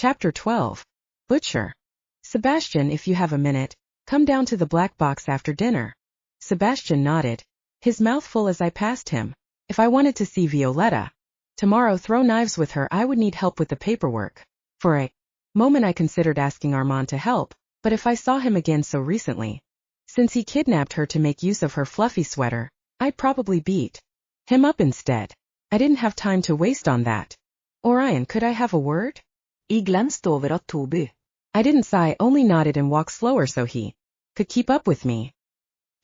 Chapter 12. Butcher. Sebastian, if you have a minute, come down to the black box after dinner. Sebastian nodded, his mouth full as I passed him. If I wanted to see Violetta tomorrow throw knives with her, I would need help with the paperwork. For a moment I considered asking Armand to help, but if I saw him again so recently, since he kidnapped her to make use of her fluffy sweater, I'd probably beat him up instead. I didn't have time to waste on that. Orion, could I have a word? I glansde over at Toby. I didn't sigh, only nodded and walked slower so he could keep up with me.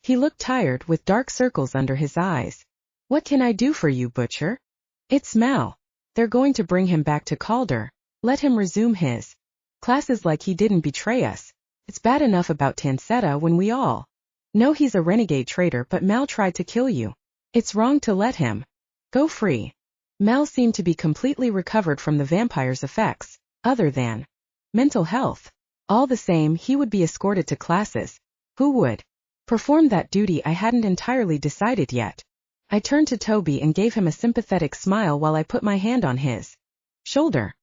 He looked tired, with dark circles under his eyes. What can I do for you, Butcher? It's Mal. They're going to bring him back to Calder. Let him resume his classes like he didn't betray us. It's bad enough about Tansetta when we all know he's a renegade traitor, but Mal tried to kill you. It's wrong to let him go free. Mal seemed to be completely recovered from the vampire's effects, other than mental health. All the same, he would be escorted to classes. Who would perform that duty? I hadn't entirely decided yet. I turned to Toby and gave him a sympathetic smile while I put my hand on his shoulder.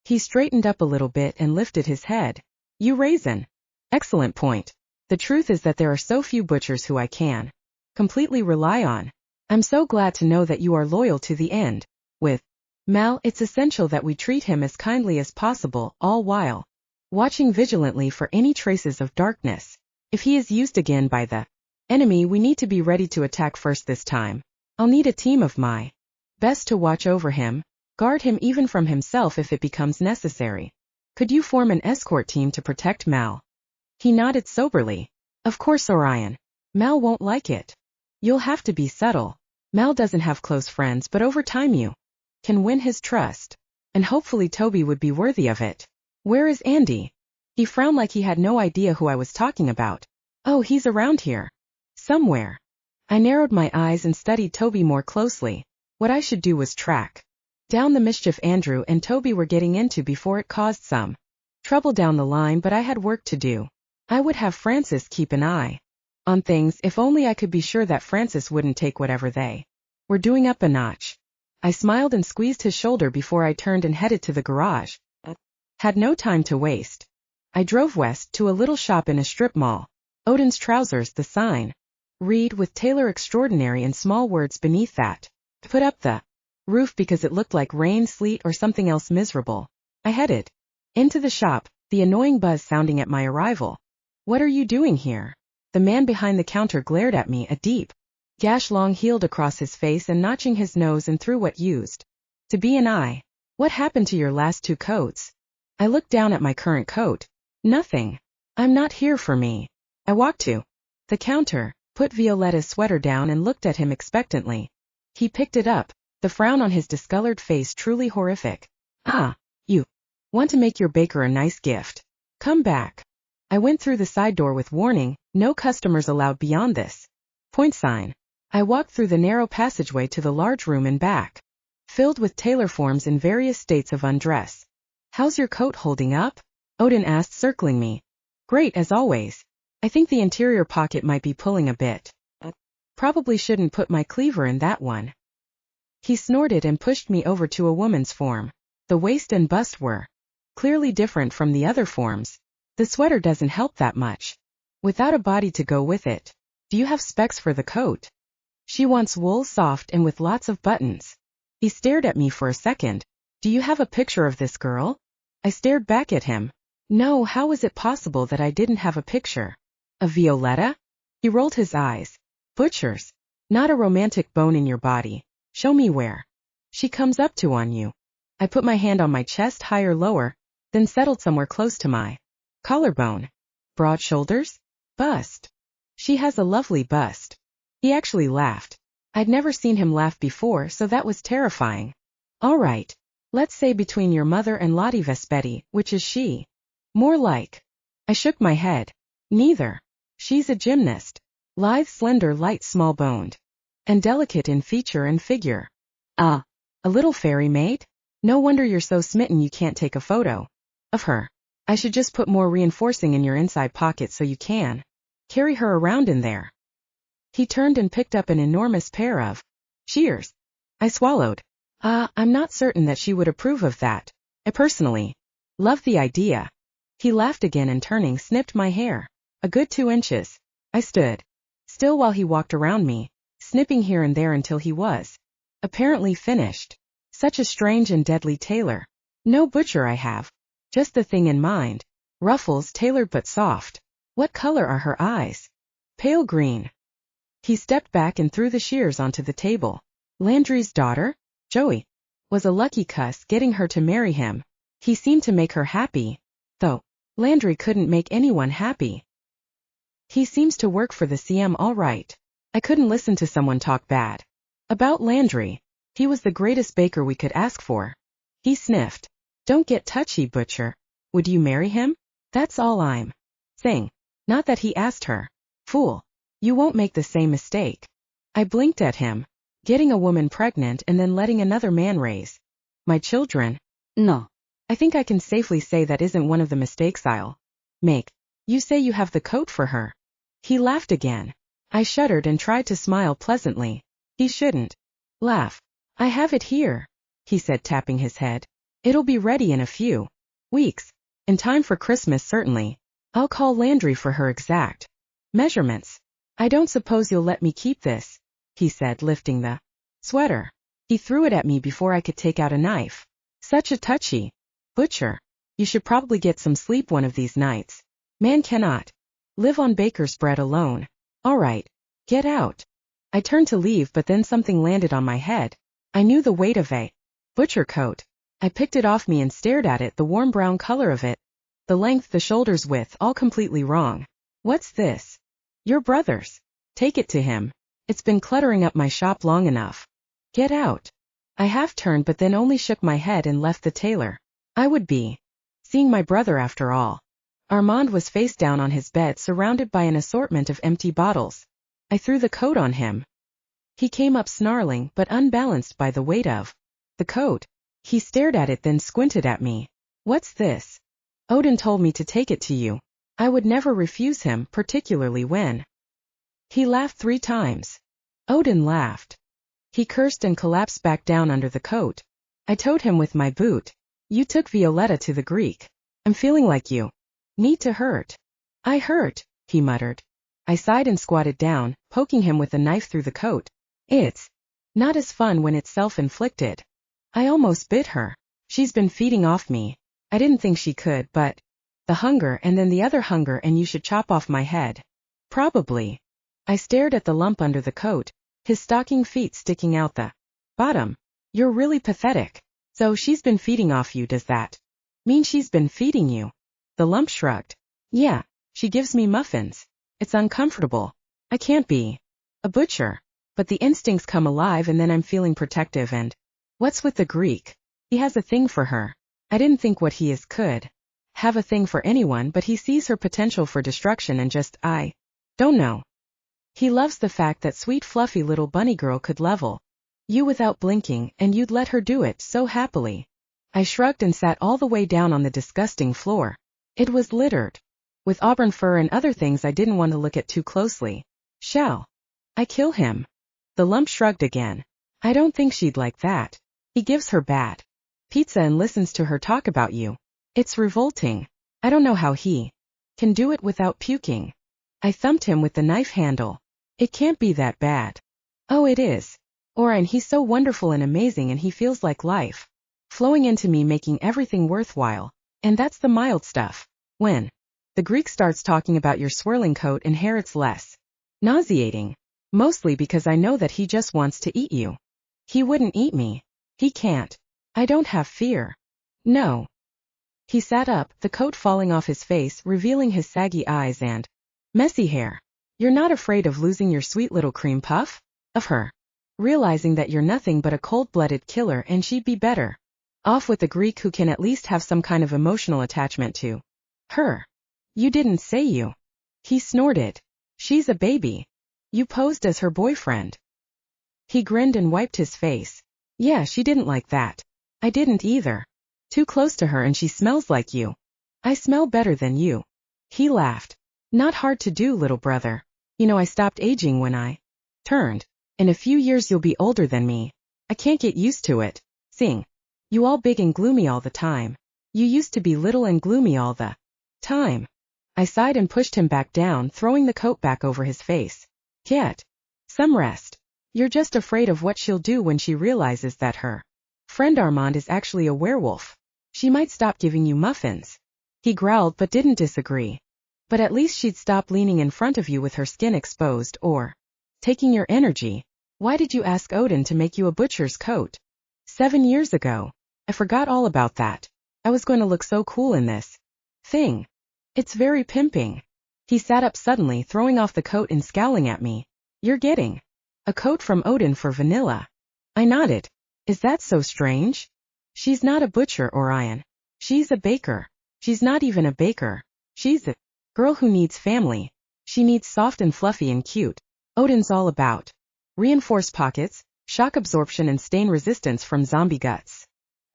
He straightened up a little bit and lifted his head. You raise an excellent point. The truth is that there are so few butchers who I can completely rely on. I'm so glad to know that you are loyal to the end. With Mal, it's essential that we treat him as kindly as possible, all while watching vigilantly for any traces of darkness. If he is used again by the enemy, we need to be ready to attack first this time. I'll need a team of my best to watch over him, guard him even from himself if it becomes necessary. Could you form an escort team to protect Mal? He nodded soberly. Of course, Orion. Mal won't like it. You'll have to be subtle. Mal doesn't have close friends, but over time you can win his trust. And hopefully Toby would be worthy of it. Where is Andy? He frowned like he had no idea who I was talking about. Oh, he's around here somewhere. I narrowed my eyes and studied Toby more closely. What I should do was track down the mischief Andrew and Toby were getting into before it caused some trouble down the line, but I had work to do. I would have Francis keep an eye on things, if only I could be sure that Francis wouldn't take whatever they were doing up a notch. I smiled and squeezed his shoulder before I turned and headed to the garage. Had no time to waste. I drove west to a little shop in a strip mall. Odin's Trousers, the sign read, with tailor extraordinary in small words beneath that. Put up the roof because it looked like rain, sleet, or something else miserable. I headed into the shop, the annoying buzz sounding at my arrival. What are you doing here? The man behind the counter glared at me, a deep gash long-heeled across his face and notching his nose and through what used to be an eye. What happened to your last two coats? I looked down at my current coat. Nothing. I'm not here for me. I walked to the counter, put Violetta's sweater down and looked at him expectantly. He picked it up, the frown on his discolored face truly horrific. Ah, you want to make your baker a nice gift. Come back. I went through the side door with warning, no customers allowed beyond this point sign. I walked through the narrow passageway to the large room and back, filled with tailor forms in various states of undress. How's your coat holding up? Odin asked, circling me. Great as always. I think the interior pocket might be pulling a bit. Probably shouldn't put my cleaver in that one. He snorted and pushed me over to a woman's form. The waist and bust were clearly different from the other forms. The sweater doesn't help that much without a body to go with it. Do you have specs for the coat? She wants wool, soft and with lots of buttons. He stared at me for a second. Do you have a picture of this girl? I stared back at him. No, how was it possible that I didn't have a picture? Of Violetta? He rolled his eyes. Butchers. Not a romantic bone in your body. Show me where she comes up to on you. I put my hand on my chest, higher, lower, then settled somewhere close to my collarbone. Broad shoulders? Bust. She has a lovely bust. He actually laughed. I'd never seen him laugh before, so that was terrifying. All right. Let's say between your mother and Lottie Vespetti, which is she? More like. I shook my head. Neither. She's a gymnast. Lithe, slender, light, small-boned. And delicate in feature and figure. Ah. A little fairy maid? No wonder you're so smitten you can't take a photo of her. I should just put more reinforcing in your inside pocket so you can carry her around in there. He turned and picked up an enormous pair of shears. I swallowed. I'm not certain that she would approve of that. I personally Love the idea. He laughed again and turning snipped my hair. A good 2 inches. I stood still while he walked around me, snipping here and there until he was apparently finished. Such a strange and deadly tailor. No butcher I have. Just the thing in mind. Ruffles tailored but soft. What color are her eyes? Pale green. He stepped back and threw the shears onto the table. Landry's daughter? Joey. Was a lucky cuss getting her to marry him. He seemed to make her happy. Though, Landry couldn't make anyone happy. He seems to work for the CM all right. I couldn't listen to someone talk bad about Landry. He was the greatest baker we could ask for. He sniffed. Don't get touchy, butcher. Would you marry him? That's all I'm saying. Not that he asked her. Fool. You won't make the same mistake. I blinked at him. Getting a woman pregnant and then letting another man raise my children? No. I think I can safely say that isn't one of the mistakes I'll make. You say you have the coat for her. He laughed again. I shuddered and tried to smile pleasantly. He shouldn't laugh. I have it here, he said, tapping his head. It'll be ready in a few weeks. In time for Christmas, certainly. I'll call Landry for her exact measurements. I don't suppose you'll let me keep this, he said, lifting the sweater. He threw it at me before I could take out a knife. Such a touchy butcher. You should probably get some sleep one of these nights. Man cannot live on baker's bread alone. All right, get out. I turned to leave, but then something landed on my head. I knew the weight of a butcher coat. I picked it off me and stared at it, the warm brown color of it. The length, the shoulders width, all completely wrong. What's this? Your brother's. Take it to him. It's been cluttering up my shop long enough. Get out. I half turned but then only shook my head and left the tailor. I would be seeing my brother after all. Armand was face down on his bed, surrounded by an assortment of empty bottles. I threw the coat on him. He came up snarling but unbalanced by the weight of the coat. He stared at it, then squinted at me. What's this? Odin told me to take it to you. I would never refuse him, particularly when. He laughed 3 times. Odin laughed. He cursed and collapsed back down under the coat. I towed him with my boot. You took Violetta to the Greek. I'm feeling like you need to hurt. I hurt, he muttered. I sighed and squatted down, poking him with a knife through the coat. It's not as fun when it's self-inflicted. I almost bit her. She's been feeding off me. I didn't think she could, but the hunger and then the other hunger, and you should chop off my head. Probably. I stared at the lump under the coat, his stocking feet sticking out the bottom. You're really pathetic. So she's been feeding off you, does that mean she's been feeding you? The lump shrugged. Yeah, she gives me muffins. It's uncomfortable. I can't be a butcher. But the instincts come alive and then I'm feeling protective and what's with the Greek? He has a thing for her. I didn't think what he is could have a thing for anyone, but he sees her potential for destruction and just, I don't know. He loves the fact that sweet fluffy little bunny girl could level you without blinking, and you'd let her do it so happily. I shrugged and sat all the way down on the disgusting floor. It was littered with auburn fur and other things I didn't want to look at too closely. Shall I kill him? The lump shrugged again. I don't think she'd like that. He gives her bad pizza and listens to her talk about you. It's revolting. I don't know how he can do it without puking. I thumped him with the knife handle. It can't be that bad. Oh, it is. And he's so wonderful and amazing, and he feels like life flowing into me, making everything worthwhile. And that's the mild stuff. When the Greek starts talking about your swirling coat and hair, it's less nauseating. Mostly because I know that he just wants to eat you. He wouldn't eat me. He can't. I don't have fear. No. He sat up, the coat falling off his face, revealing his saggy eyes and messy hair. You're not afraid of losing your sweet little cream puff? Of her realizing that you're nothing but a cold-blooded killer, and she'd be better off with a Greek who can at least have some kind of emotional attachment to her. You didn't say you. He snorted. She's a baby. You posed as her boyfriend. He grinned and wiped his face. Yeah, she didn't like that. I didn't either. Too close to her and she smells like you. I smell better than you. He laughed. Not hard to do, little brother. You know, I stopped aging when I turned. In a few years you'll be older than me. I can't get used to it. Seeing you all big and gloomy all the time. You used to be little and gloomy all the time. I sighed and pushed him back down, throwing the coat back over his face. Get some rest. You're just afraid of what she'll do when she realizes that her friend Armand is actually a werewolf. She might stop giving you muffins. He growled but didn't disagree. But at least she'd stop leaning in front of you with her skin exposed or taking your energy. Why did you ask Odin to make you a butcher's coat? 7 years ago. I forgot all about that. I was going to look so cool in this thing. It's very pimping. He sat up suddenly, throwing off the coat and scowling at me. You're getting a coat from Odin for Vanilla. I nodded. Is that so strange? She's not a butcher, Orion. She's a baker. She's not even a baker. She's a girl who needs family. She needs soft and fluffy and cute. Odin's all about reinforced pockets, shock absorption and stain resistance from zombie guts.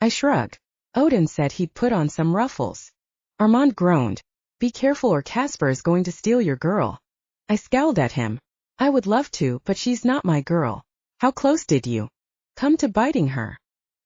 I shrugged. Odin said he'd put on some ruffles. Armand groaned. Be careful or Casper is going to steal your girl. I scowled at him. I would love to, but she's not my girl. How close did you come to biting her?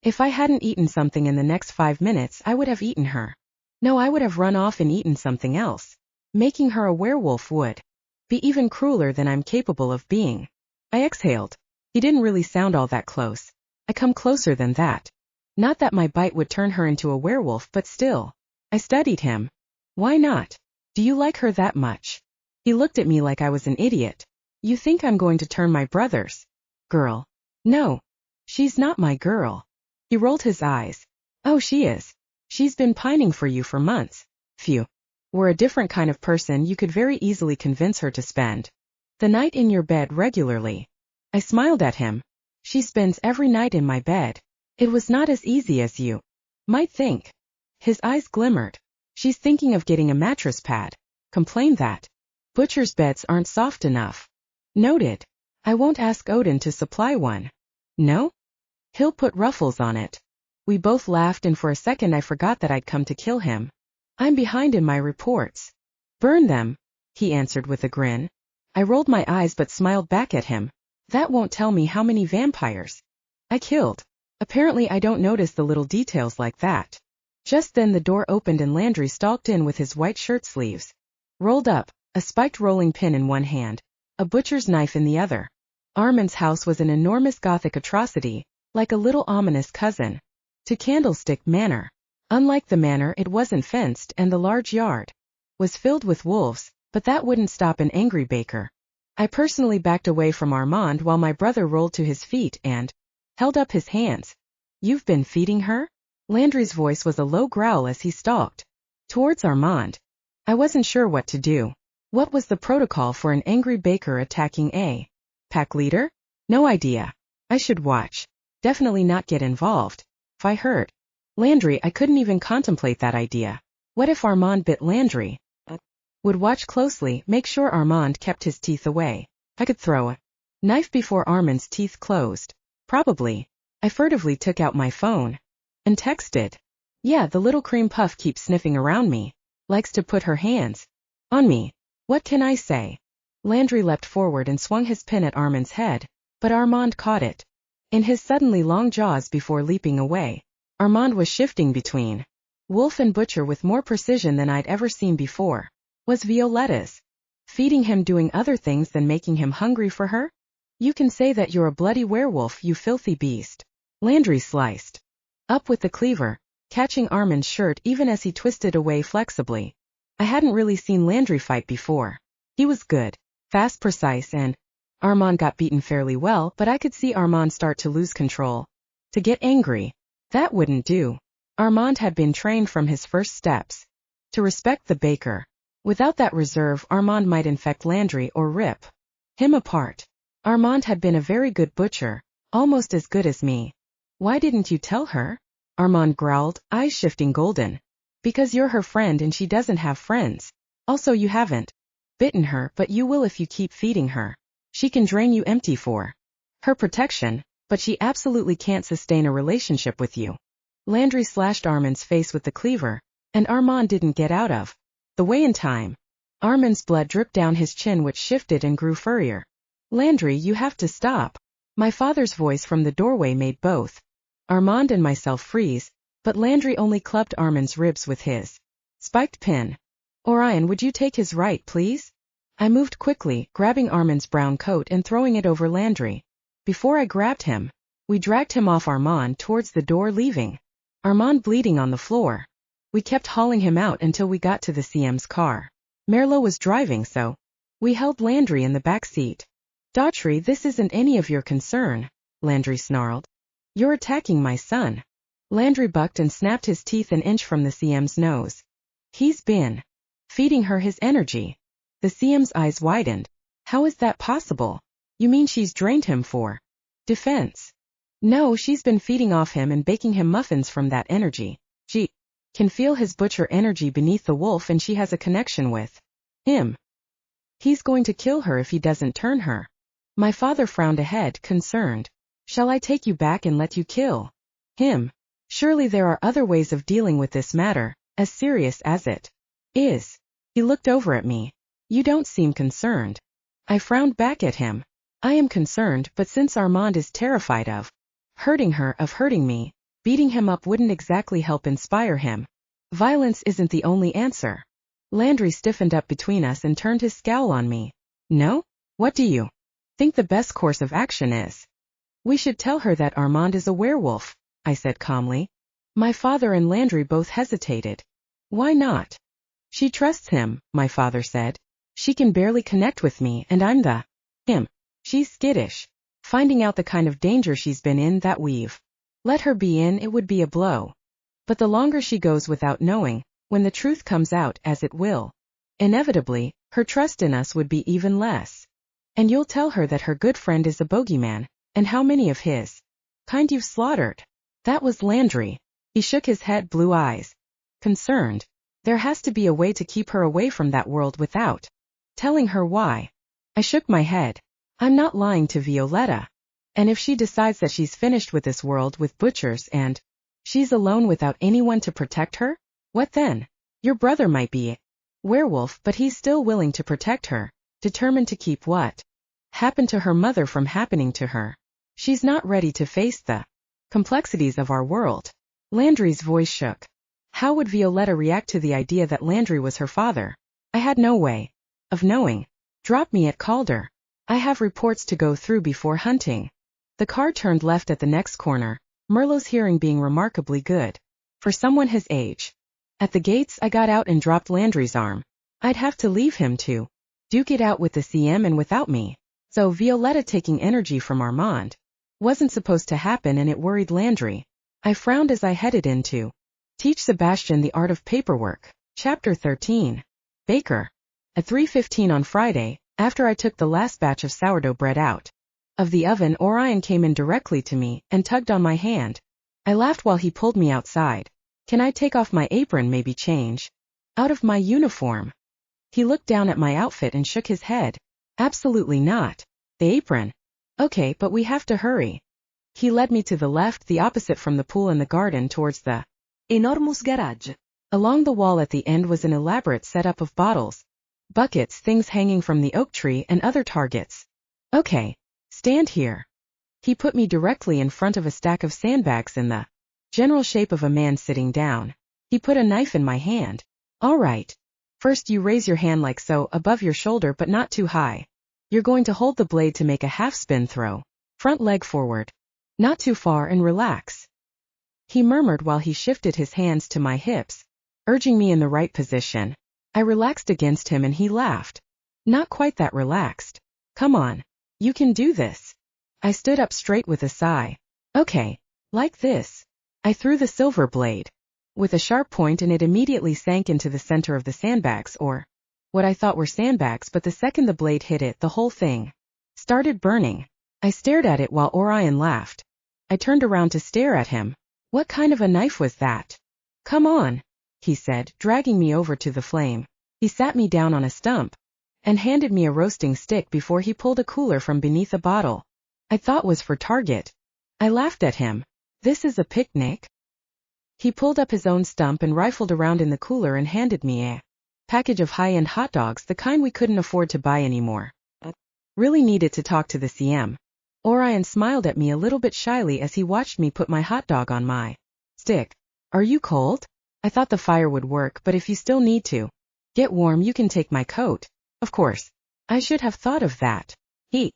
If I hadn't eaten something in the next 5 minutes, I would have eaten her. No, I would have run off and eaten something else. Making her a werewolf would be even crueler than I'm capable of being. I exhaled. He didn't really sound all that close. I come closer than that. Not that my bite would turn her into a werewolf, but still. I studied him. Why not? Do you like her that much? He looked at me like I was an idiot. You think I'm going to turn my brother's girl? No. She's not my girl. He rolled his eyes. Oh, she is. She's been pining for you for months. Phew. Were a different kind of person, you could very easily convince her to spend the night in your bed regularly. I smiled at him. She spends every night in my bed. It was not as easy as you might think. His eyes glimmered. She's thinking of getting a mattress pad. Complained that butcher's beds aren't soft enough. Noted. I won't ask Odin to supply one. No? He'll put ruffles on it. We both laughed and for a second I forgot that I'd come to kill him. I'm behind in my reports. Burn them, he answered with a grin. I rolled my eyes but smiled back at him. That won't tell me how many vampires I killed. Apparently I don't notice the little details like that. Just then the door opened and Landry stalked in with his white shirt sleeves rolled up, a spiked rolling pin in one hand, a butcher's knife in the other. Armand's house was an enormous Gothic atrocity, like a little ominous cousin to Candlestick Manor. Unlike the manor, it wasn't fenced and the large yard was filled with wolves, but that wouldn't stop an angry baker. I personally backed away from Armand while my brother rolled to his feet and held up his hands. You've been feeding her? Landry's voice was a low growl as he stalked towards Armand. I wasn't sure what to do. What was the protocol for an angry baker attacking a pack leader? No idea. I should watch. Definitely not get involved. If I hurt Landry, I couldn't even contemplate that idea. What if Armand bit Landry? Would watch closely, make sure Armand kept his teeth away. I could throw a knife before Armand's teeth closed. Probably. I furtively took out my phone and texted. Yeah, the little cream puff keeps sniffing around me. Likes to put her hands on me. What can I say? Landry leapt forward and swung his pin at Armand's head, but Armand caught it in his suddenly long jaws before leaping away. Armand was shifting between wolf and butcher with more precision than I'd ever seen before. Was Violetta's feeding him doing other things than making him hungry for her? You can say that you're a bloody werewolf, you filthy beast. Landry sliced up with the cleaver, catching Armand's shirt even as he twisted away flexibly. I hadn't really seen Landry fight before. He was good, fast, precise, and Armand got beaten fairly well, but I could see Armand start to lose control. To get angry. That wouldn't do. Armand had been trained from his first steps to respect the baker. Without that reserve, Armand might infect Landry or rip him apart. Armand had been a very good butcher, almost as good as me. Why didn't you tell her? Armand growled, eyes shifting golden. Because you're her friend and she doesn't have friends. Also, you haven't bitten her, but you will if you keep feeding her. She can drain you empty for her protection, but she absolutely can't sustain a relationship with you. Landry slashed Armand's face with the cleaver, and Armand didn't get out of the way in time. Armand's blood dripped down his chin, which shifted and grew furrier. Landry, you have to stop. My father's voice from the doorway made both Armand and myself freeze. But Landry only clubbed Armin's ribs with his spiked pin. Orion, would you take his right, please? I moved quickly, grabbing Armin's brown coat and throwing it over Landry. Before I grabbed him, we dragged him off Armand towards the door, leaving Armand bleeding on the floor. We kept hauling him out until we got to the CM's car. Merlot was driving, so we held Landry in the back seat. Daughtry, this isn't any of your concern, Landry snarled. You're attacking my son. Landry bucked and snapped his teeth an inch from the CM's nose. He's been feeding her his energy. The CM's eyes widened. How is that possible? You mean she's drained him for defense? No, she's been feeding off him and baking him muffins from that energy. She can feel his butcher energy beneath the wolf, and she has a connection with him. He's going to kill her if he doesn't turn her. My father frowned ahead, concerned. Shall I take you back and let you kill him? Surely there are other ways of dealing with this matter, as serious as it is. He looked over at me. You don't seem concerned. I frowned back at him. I am concerned, but since Armand is terrified of hurting her, of hurting me, beating him up wouldn't exactly help inspire him. Violence isn't the only answer. Landry stiffened up between us and turned his scowl on me. No? What do you think the best course of action is? We should tell her that Armand is a werewolf, I said calmly. My father and Landry both hesitated. Why not? She trusts him, my father said. She can barely connect with me, and I'm the him. She's skittish. Finding out the kind of danger she's been in that we've let her be in, it would be a blow. But the longer she goes without knowing, when the truth comes out, as it will, inevitably, her trust in us would be even less. And you'll tell her that her good friend is a bogeyman, and how many of his kind you've slaughtered. That was Landry. He shook his head, blue eyes concerned. There has to be a way to keep her away from that world without telling her why. I shook my head. I'm not lying to Violetta. And if she decides that she's finished with this world with butchers and she's alone without anyone to protect her, what then? Your brother might be a werewolf, but he's still willing to protect her, determined to keep what happened to her mother from happening to her. She's not ready to face the complexities of our world. Landry's voice shook. How would Violetta react to the idea that Landry was her father? I had no way of knowing. Drop me at Calder. I have reports to go through before hunting. The car turned left at the next corner, Merlot's hearing being remarkably good for someone his age. At the gates, I got out and dropped Landry's arm. I'd have to leave him to duke it out with the CM and without me. So Violetta taking energy from Armand wasn't supposed to happen, and it worried Landry. I frowned as I headed into Teach Sebastian the Art of Paperwork. Chapter 13. Baker. At 3:15 on Friday, after I took the last batch of sourdough bread out of the oven, Orion came in directly to me and tugged on my hand. I laughed while he pulled me outside. Can I take off my apron, maybe change out of my uniform? He looked down at my outfit and shook his head. Absolutely not. The apron. Okay, but we have to hurry. He led me to the left, the opposite from the pool and the garden, towards the enormous garage. Along the wall at the end was an elaborate setup of bottles, buckets, things hanging from the oak tree, and other targets. Okay, stand here. He put me directly in front of a stack of sandbags in the general shape of a man sitting down. He put a knife in my hand. All right. First you raise your hand like so, above your shoulder but not too high. You're going to hold the blade to make a half-spin throw. Front leg forward. Not too far, and relax. He murmured while he shifted his hands to my hips, urging me in the right position. I relaxed against him and he laughed. Not quite that relaxed. Come on. You can do this. I stood up straight with a sigh. Okay. Like this. I threw the silver blade with a sharp point, and it immediately sank into the center of the sandbags, or what I thought were sandbags, but the second the blade hit it, the whole thing started burning. I stared at it while Orion laughed. I turned around to stare at him. What kind of a knife was that? Come on, he said, dragging me over to the flame. He sat me down on a stump and handed me a roasting stick before he pulled a cooler from beneath a bottle I thought was for Target. I laughed at him. This is a picnic? He pulled up his own stump and rifled around in the cooler and handed me a package of high-end hot dogs, the kind we couldn't afford to buy anymore. Really needed to talk to the CM. Orion smiled at me a little bit shyly as he watched me put my hot dog on my stick. Are you cold? I thought the fire would work, but if you still need to get warm, you can take my coat. Of course. I should have thought of that. He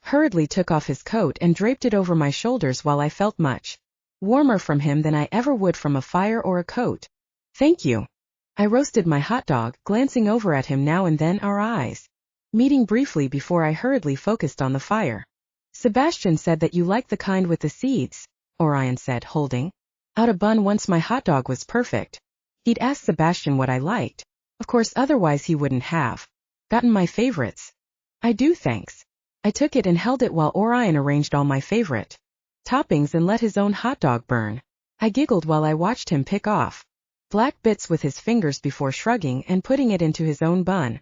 hurriedly took off his coat and draped it over my shoulders while I felt much warmer from him than I ever would from a fire or a coat. Thank you. I roasted my hot dog, glancing over at him now and then, our eyes meeting briefly before I hurriedly focused on the fire. Sebastian said that you like the kind with the seeds, Orion said, holding out a bun once my hot dog was perfect. He'd asked Sebastian what I liked. Of course, otherwise he wouldn't have gotten my favorites. I do, thanks. I took it and held it while Orion arranged all my favorite toppings and let his own hot dog burn. I giggled while I watched him pick off black bits with his fingers before shrugging and putting it into his own bun.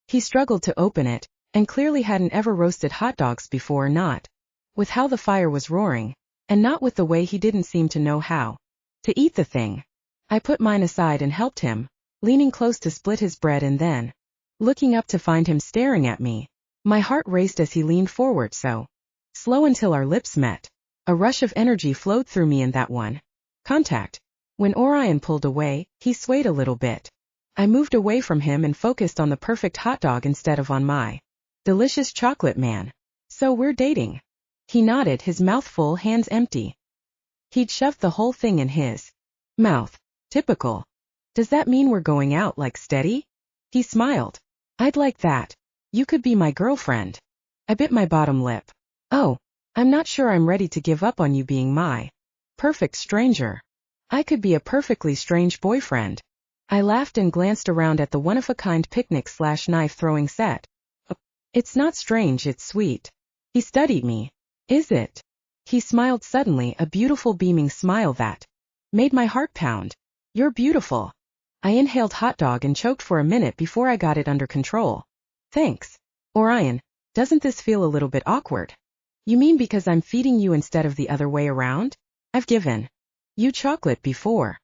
He struggled to open it, and clearly hadn't ever roasted hot dogs before, not with how the fire was roaring, and not with the way he didn't seem to know how to eat the thing. I put mine aside and helped him, leaning close to split his bread and then looking up to find him staring at me. My heart raced as he leaned forward, so slow until our lips met. A rush of energy flowed through me in that one contact. When Orion pulled away, he swayed a little bit. I moved away from him and focused on the perfect hot dog instead of on my delicious chocolate man. So we're dating? He nodded, his mouth full, hands empty. He'd shoved the whole thing in his mouth. Typical. Does that mean we're going out, like steady? He smiled. I'd like that. You could be my girlfriend. I bit my bottom lip. Oh, I'm not sure I'm ready to give up on you being my perfect stranger. I could be a perfectly strange boyfriend. I laughed and glanced around at the one-of-a-kind picnic/knife throwing set. It's not strange, it's sweet. He studied me. Is it? He smiled suddenly, a beautiful beaming smile that made my heart pound. You're beautiful. I inhaled hot dog and choked for a minute before I got it under control. Thanks. Orion, doesn't this feel a little bit awkward? You mean because I'm feeding you instead of the other way around? I've given you chocolate before.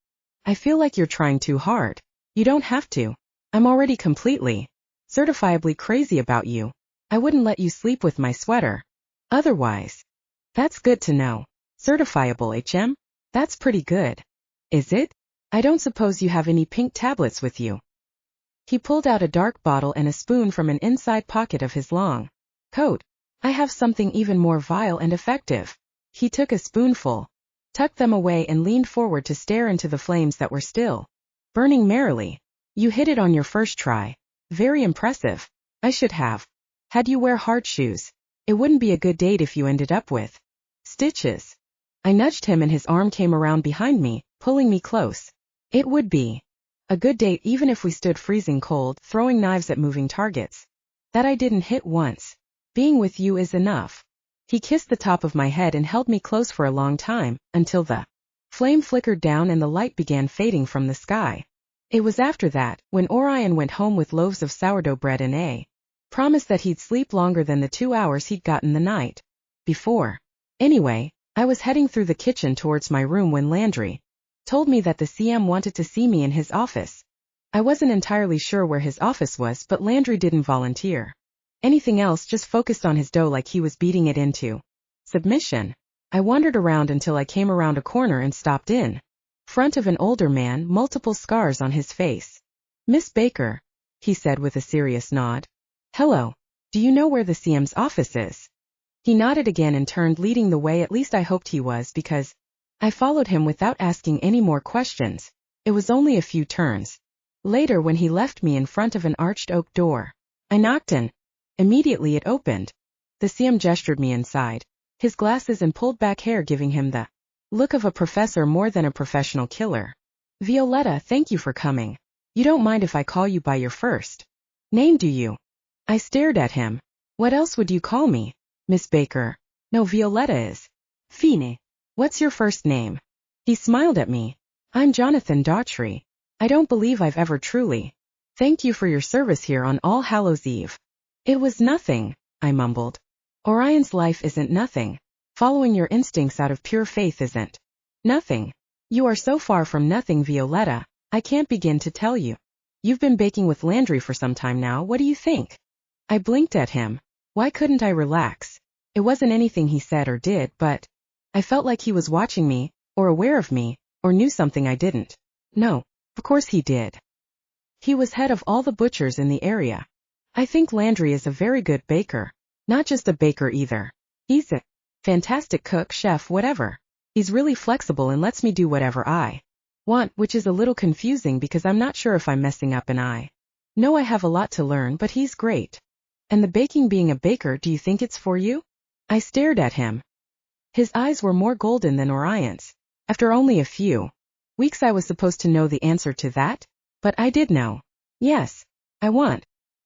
I feel like you're trying too hard. You don't have to. I'm already completely, certifiably crazy about you. I wouldn't let you sleep with my sweater otherwise. That's good to know. Certifiable, HM? That's pretty good. Is it? I don't suppose you have any pink tablets with you. He pulled out a dark bottle and a spoon from an inside pocket of his long coat. I have something even more vile and effective. He took a spoonful, tucked them away and leaned forward to stare into the flames that were still burning merrily. You hit it on your first try. Very impressive. I should have had you wear hard shoes. It wouldn't be a good date if you ended up with stitches. I nudged him and his arm came around behind me, pulling me close. It would be a good date even if we stood freezing cold, throwing knives at moving targets that I didn't hit once. Being with you is enough. He kissed the top of my head and held me close for a long time, until the flame flickered down and the light began fading from the sky. It was after that, when Orion went home with loaves of sourdough bread and a promise that he'd sleep longer than the 2 hours he'd gotten the night before. Anyway, I was heading through the kitchen towards my room when Landry told me that the CM wanted to see me in his office. I wasn't entirely sure where his office was, but Landry didn't volunteer anything else, just focused on his dough like he was beating it into submission. I wandered around until I came around a corner and stopped in front of an older man, multiple scars on his face. Miss Baker, he said with a serious nod. Hello. Do you know where the CM's office is? He nodded again and turned, leading the way. At least I hoped he was, because I followed him without asking any more questions. It was only a few turns later when he left me in front of an arched oak door. I knocked and immediately it opened. The CM gestured me inside, his glasses and pulled back hair giving him the look of a professor more than a professional killer. Violetta, thank you for coming. You don't mind if I call you by your first name, do you? I stared at him. What else would you call me? Miss Baker. No, Violetta is Fine. What's your first name? He smiled at me. I'm Jonathan Daughtry. I don't believe I've ever truly thanked you for your service here on All Hallows Eve. It was nothing, I mumbled. Orion's life isn't nothing. Following your instincts out of pure faith isn't nothing. You are so far from nothing, Violetta. I can't begin to tell you. You've been baking with Landry for some time now. What do you think? I blinked at him. Why couldn't I relax? It wasn't anything he said or did, but I felt like he was watching me, or aware of me, Or knew something I didn't? No, of course he did. He was head of all the butchers in the area. I think Landry is a very good baker. Not just a baker either. He's a fantastic cook, chef, whatever. He's really flexible and lets me do whatever I want, which is a little confusing because I'm not sure if I'm messing up and I know I have a lot to learn, but he's great. And the baking, being a baker, do you think it's for you? I stared at him. His eyes were more golden than Orion's. After only a few weeks I was supposed to know the answer to that, but I did know. Yes, I want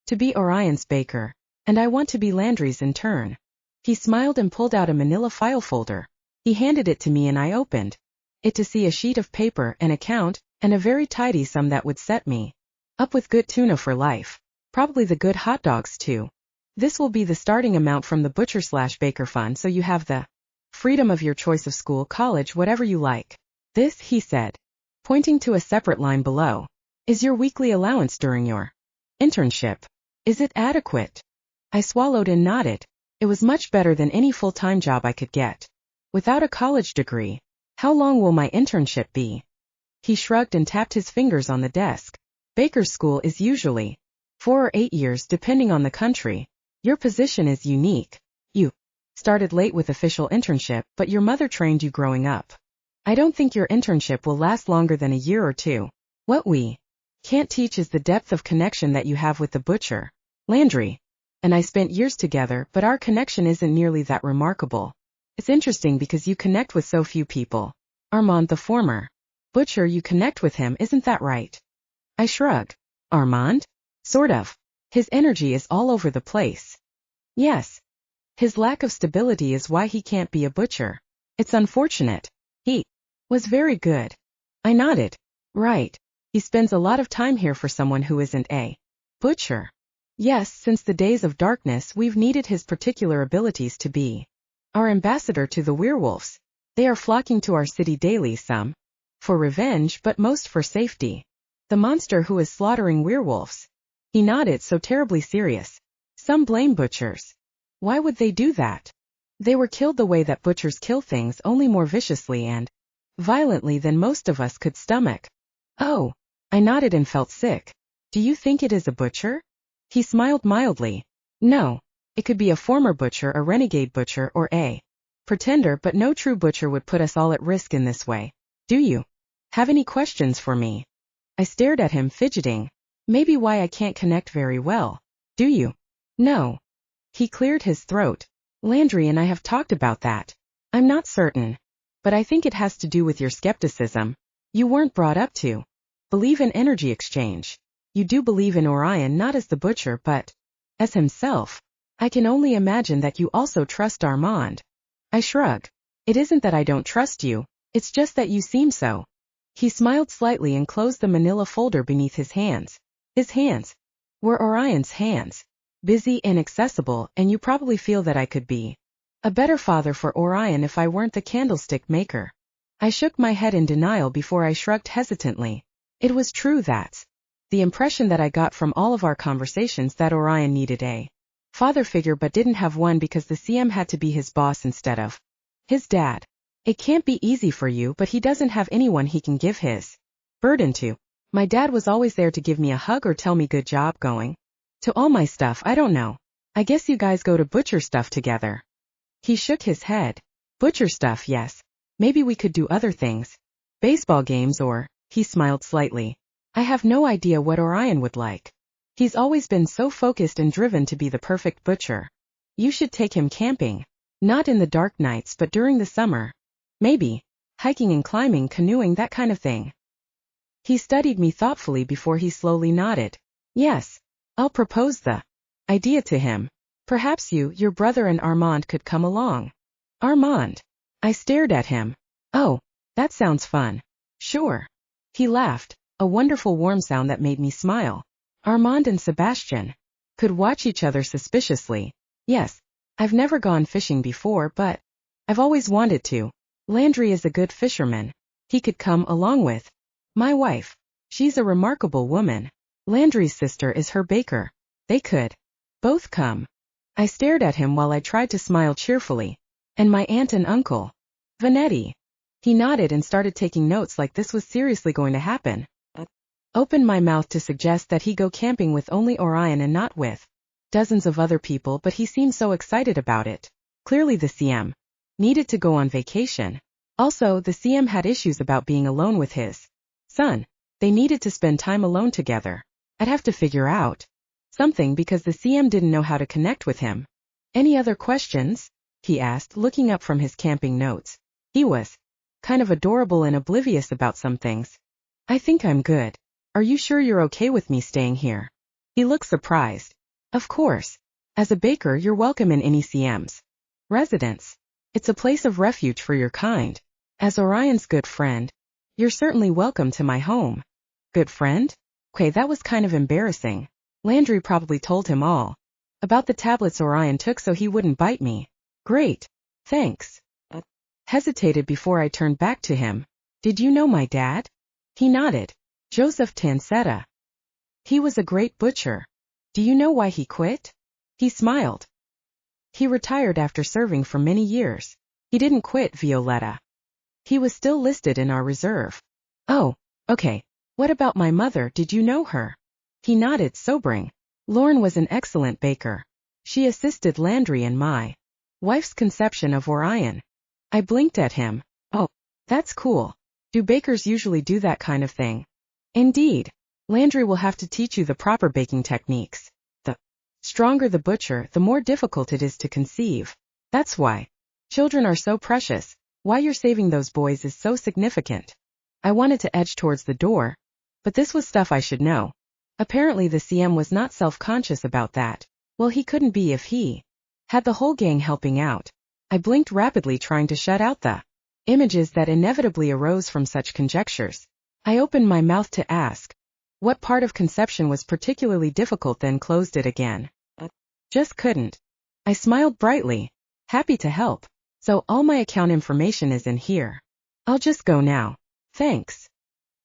to be Orion's baker, and I want to be Landry's in turn. He smiled and pulled out a manila file folder. He handed it to me and I opened it to see a sheet of paper, an account, and a very tidy sum that would set me up with good tuna for life. Probably the good hot dogs too. This will be the starting amount from the butcher/baker fund, so you have the freedom of your choice of school, college, whatever you like. This, he said, pointing to a separate line below, is your weekly allowance during your internship. Is it adequate? I swallowed and nodded. It was much better than any full-time job I could get. Without a college degree, how long will my internship be? He shrugged and tapped his fingers on the desk. Baker's school is usually 4 or 8 years depending on the country. Your position is unique. You started late with official internship, but your mother trained you growing up. I don't think your internship will last longer than a year or two. What we can't teach is the depth of connection that you have with the butcher. Landry and I spent years together, but our connection isn't nearly that remarkable. It's interesting because you connect with so few people. Armand, the former butcher, you connect with him, isn't that right? I shrugged. Armand? Sort of. His energy is all over the place. Yes. His lack of stability is why he can't be a butcher. It's unfortunate. He was very good. I nodded. Right. He spends a lot of time here for someone who isn't a butcher. Yes, since the days of darkness we've needed his particular abilities to be our ambassador to the werewolves. They are flocking to our city daily, some for revenge, but most for safety. The monster who is slaughtering werewolves. He nodded, so terribly serious. Some blame butchers. Why would they do that? They were killed the way that butchers kill things, only more viciously and violently than most of us could stomach. Oh, I nodded and felt sick. Do you think it is a butcher? He smiled mildly. No, it could be a former butcher, a renegade butcher, or a pretender, but no true butcher would put us all at risk in this way. Do you have any questions for me? I stared at him, fidgeting. Maybe why I can't connect very well. Do you? No. He cleared his throat. Landry and I have talked about that. I'm not certain. But I think it has to do with your skepticism. You weren't brought up to believe in energy exchange. You do believe in Orion, not as the butcher, but as himself. I can only imagine that you also trust Armand. I shrug. It isn't that I don't trust you, it's just that you seem so. He smiled slightly and closed the manila folder beneath his hands. His hands were Orion's hands. Busy and accessible, and you probably feel that I could be a better father for Orion if I weren't the candlestick maker. I shook my head in denial before I shrugged hesitantly. It was true, that's the impression that I got from all of our conversations, that Orion needed a father figure but didn't have one because the CM had to be his boss instead of his dad. It can't be easy for you, but he doesn't have anyone he can give his burden to. My dad was always there to give me a hug or tell me good job going to all my stuff. I don't know. I guess you guys go to butcher stuff together. He shook his head. Butcher stuff, yes. Maybe we could do other things. Baseball games or, he smiled slightly. I have no idea what Orion would like. He's always been so focused and driven to be the perfect butcher. You should take him camping. Not in the dark nights, but during the summer. Maybe. Hiking and climbing, canoeing, that kind of thing. He studied me thoughtfully before he slowly nodded. Yes. I'll propose the idea to him. Perhaps you, your brother and Armand could come along. Armand. I stared at him. Oh, that sounds fun. Sure. He laughed, a wonderful warm sound that made me smile. Armand and Sebastian could watch each other suspiciously. Yes, I've never gone fishing before, but I've always wanted to. Landry is a good fisherman. He could come along with my wife. She's a remarkable woman. Landry's sister is her baker. They could both come. I stared at him while I tried to smile cheerfully. And my aunt and uncle. Vanetti. He nodded and started taking notes like this was seriously going to happen. Opened my mouth to suggest that he go camping with only Orion and not with dozens of other people, but he seemed so excited about it. Clearly the CM needed to go on vacation. Also, the CM had issues about being alone with his son. They needed to spend time alone together. I'd have to figure out something because the CM didn't know how to connect with him. Any other questions? He asked, looking up from his camping notes. He was kind of adorable and oblivious about some things. I think I'm good. Are you sure you're okay with me staying here? He looked surprised. Of course. As a baker, you're welcome in any CM's residence. It's a place of refuge for your kind. As Orion's good friend, you're certainly welcome to my home. Good friend? Okay, that was kind of embarrassing. Landry probably told him all about the tablets Orion took so he wouldn't bite me. Great. Thanks. Hesitated before I turned back to him. Did you know my dad? He nodded. Joseph Tansetta. He was a great butcher. Do you know why he quit? He smiled. He retired after serving for many years. He didn't quit, Violetta. He was still listed in our reserve. Oh, okay. What about my mother, did you know her? He nodded, sobering. Lauren was an excellent baker. She assisted Landry in my wife's conception of Orion. I blinked at him. Oh, that's cool. Do bakers usually do that kind of thing? Indeed. Landry will have to teach you the proper baking techniques. The stronger the butcher, the more difficult it is to conceive. That's why children are so precious. Why you're saving those boys is so significant. I wanted to edge towards the door, but this was stuff I should know. Apparently the CM was not self-conscious about that. Well, he couldn't be if he had the whole gang helping out. I blinked rapidly, trying to shut out the images that inevitably arose from such conjectures. I opened my mouth to ask what part of conception was particularly difficult, then closed it again. Just couldn't. I smiled brightly, happy to help. So all my account information is in here. I'll just go now. Thanks.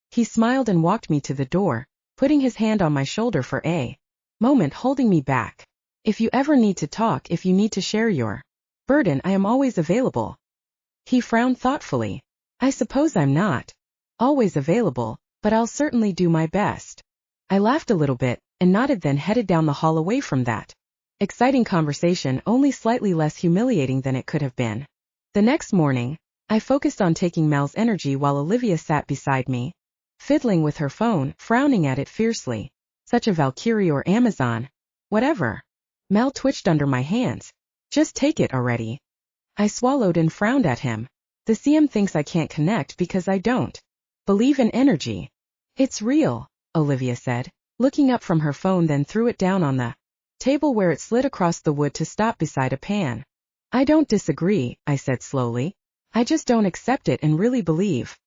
He smiled and walked me to the door, putting his hand on my shoulder for a moment, holding me back. If you ever need to talk, if you need to share your burden, I am always available. He frowned thoughtfully. I suppose I'm not always available, but I'll certainly do my best. I laughed a little bit and nodded, then headed down the hall away from that exciting conversation, only slightly less humiliating than it could have been. The next morning, I focused on taking Mel's energy while Olivia sat beside me, fiddling with her phone, frowning at it fiercely. Such a Valkyrie or Amazon. Whatever. Mel twitched under my hands. Just take it already. I swallowed and frowned at him. The CM thinks I can't connect because I don't believe in energy. It's real, Olivia said, looking up from her phone, then threw it down on the table where it slid across the wood to stop beside a pan. I don't disagree, I said slowly. I just don't accept it and really believe.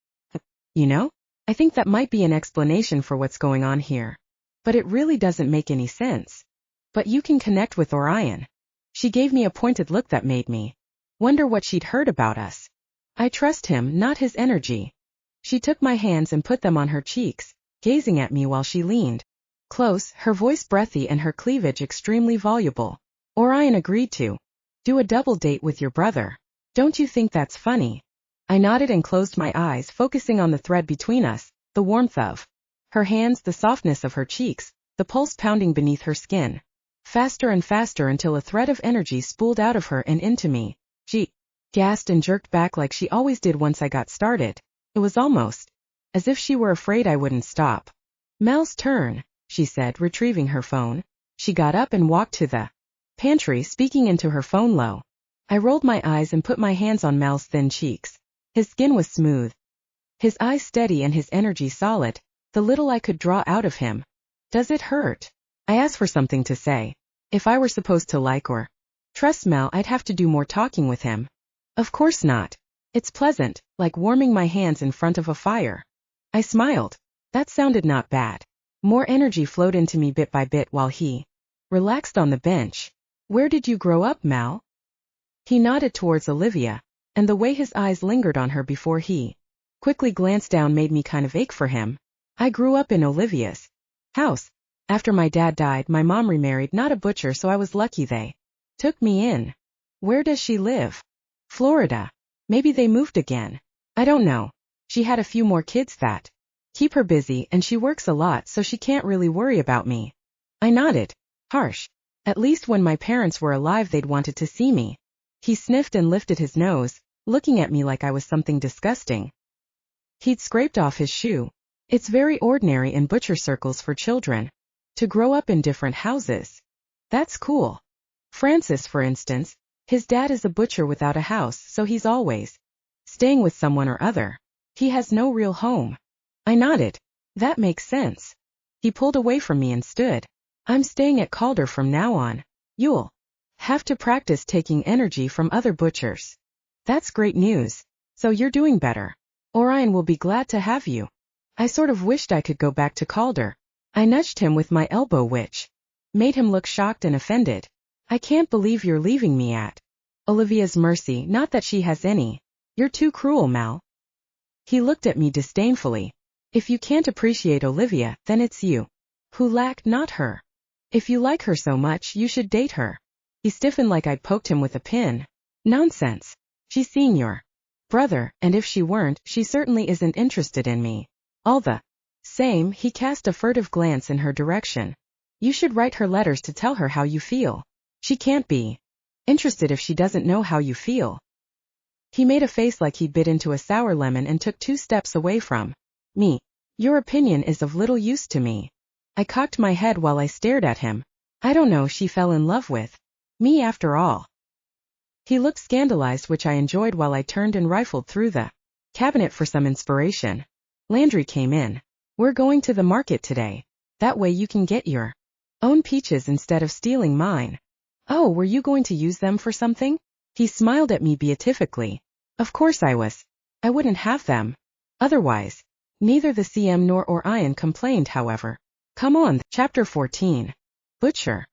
You know, I think that might be an explanation for what's going on here. But it really doesn't make any sense. But you can connect with Orion. She gave me a pointed look that made me wonder what she'd heard about us. I trust him, not his energy. She took my hands and put them on her cheeks, gazing at me while she leaned close, her voice breathy and her cleavage extremely voluble. Orion agreed to do a double date with your brother. Don't you think that's funny? I nodded and closed my eyes, focusing on the thread between us, the warmth of her hands, the softness of her cheeks, the pulse pounding beneath her skin. Faster and faster until a thread of energy spooled out of her and into me. She gasped and jerked back like she always did once I got started. It was almost as if she were afraid I wouldn't stop. Mel's turn, she said, retrieving her phone. She got up and walked to the pantry, speaking into her phone low. I rolled my eyes and put my hands on Mel's thin cheeks. His skin was smooth, his eyes steady and his energy solid, the little I could draw out of him. Does it hurt? I asked for something to say. If I were supposed to like or trust Mel, I'd have to do more talking with him. Of course not. It's pleasant, like warming my hands in front of a fire. I smiled. That sounded not bad. More energy flowed into me bit by bit while he relaxed on the bench. Where did you grow up, Mal? He nodded towards Olivia, and the way his eyes lingered on her before he quickly glanced down made me kind of ache for him. I grew up in Olivia's house. After my dad died, my mom remarried, not a butcher, so I was lucky they took me in. Where does she live? Florida. Maybe they moved again. I don't know. She had a few more kids that keep her busy, and she works a lot, so she can't really worry about me. I nodded. Harsh. At least when my parents were alive they'd wanted to see me. He sniffed and lifted his nose, looking at me like I was something disgusting. He'd scraped off his shoe. It's very ordinary in butcher circles for children to grow up in different houses. That's cool. Francis, for instance, his dad is a butcher without a house, so he's always staying with someone or other. He has no real home. I nodded. That makes sense. He pulled away from me and stood. I'm staying at Calder from now on. You'll have to practice taking energy from other butchers. That's great news. So you're doing better. Orion will be glad to have you. I sort of wished I could go back to Calder. I nudged him with my elbow, which made him look shocked and offended. I can't believe you're leaving me at Olivia's mercy, not that she has any. You're too cruel, Mal. He looked at me disdainfully. If you can't appreciate Olivia, then it's you who lack, not her. If you like her so much, you should date her. He stiffened like I'd poked him with a pin. Nonsense. She's seeing your brother, and if she weren't, she certainly isn't interested in me. All the same, he cast a furtive glance in her direction. You should write her letters to tell her how you feel. She can't be interested if she doesn't know how you feel. He made a face like he'd bit into a sour lemon and took 2 steps away from me. Your opinion is of little use to me. I cocked my head while I stared at him. I don't know, she fell in love with me after all. He looked scandalized, which I enjoyed while I turned and rifled through the cabinet for some inspiration. Landry came in. We're going to the market today. That way you can get your own peaches instead of stealing mine. Oh, were you going to use them for something? He smiled at me beatifically. Of course I was. I wouldn't have them otherwise. Neither the CM nor Orion complained, however. Come on. Chapter 14. Butcher.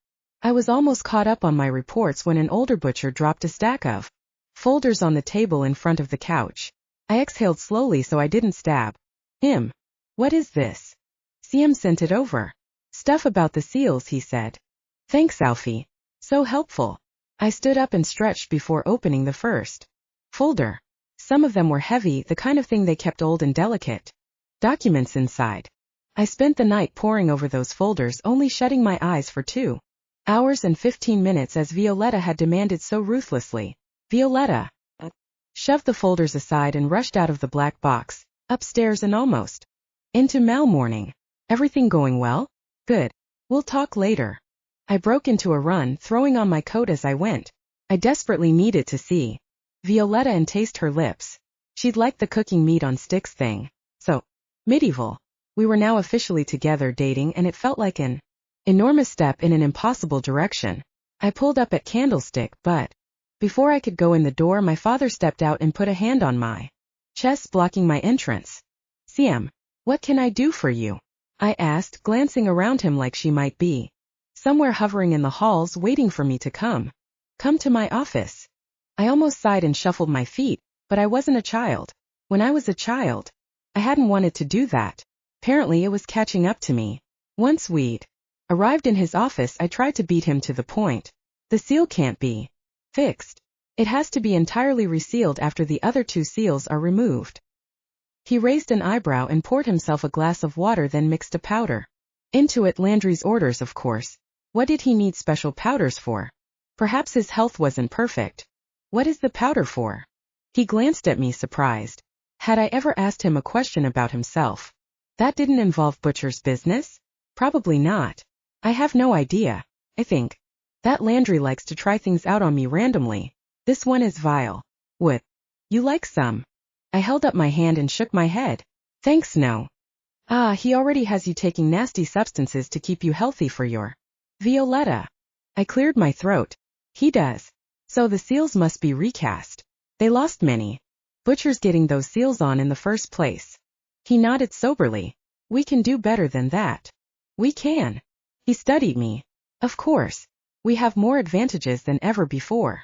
I was almost caught up on my reports when an older butcher dropped a stack of folders on the table in front of the couch. I exhaled slowly so I didn't stab him. What is this? CM sent it over. Stuff about the seals, he said. Thanks, Alfie. So helpful. I stood up and stretched before opening the first folder. Some of them were heavy, the kind of thing they kept old and delicate documents inside. I spent the night poring over those folders, only shutting my eyes for 2 hours and 15 minutes as Violetta had demanded so ruthlessly. Violetta shoved the folders aside and rushed out of the black box, upstairs and almost into Mal-morning. Everything going well? Good. We'll talk later. I broke into a run, throwing on my coat as I went. I desperately needed to see Violetta and taste her lips. She'd liked the cooking meat on sticks thing. So medieval. We were now officially together dating, and it felt like an enormous step in an impossible direction. I pulled up at Candlestick, but before I could go in the door, my father stepped out and put a hand on my chest, blocking my entrance. CM, what can I do for you? I asked, glancing around him like she might be somewhere hovering in the halls waiting for me to come to my office. I almost sighed and shuffled my feet, but I wasn't a child. When I was a child, I hadn't wanted to do that. Apparently it was catching up to me. Once we'd arrived in his office, I tried to beat him to the point. The seal can't be fixed. It has to be entirely resealed after the other 2 seals are removed. He raised an eyebrow and poured himself a glass of water, then mixed a powder into it. Landry's orders, of course. What did he need special powders for? Perhaps his health wasn't perfect. What is the powder for? He glanced at me, surprised. Had I ever asked him a question about himself that didn't involve butcher's business? Probably not. I have no idea. I think that Landry likes to try things out on me randomly. This one is vile. Would you like some? I held up my hand and shook my head. Thanks, no. Ah, he already has you taking nasty substances to keep you healthy for your Violetta. I cleared my throat. He does. So the seals must be recast. They lost many butchers getting those seals on in the first place. He nodded soberly. We can do better than that. We can. He studied me. Of course. We have more advantages than ever before.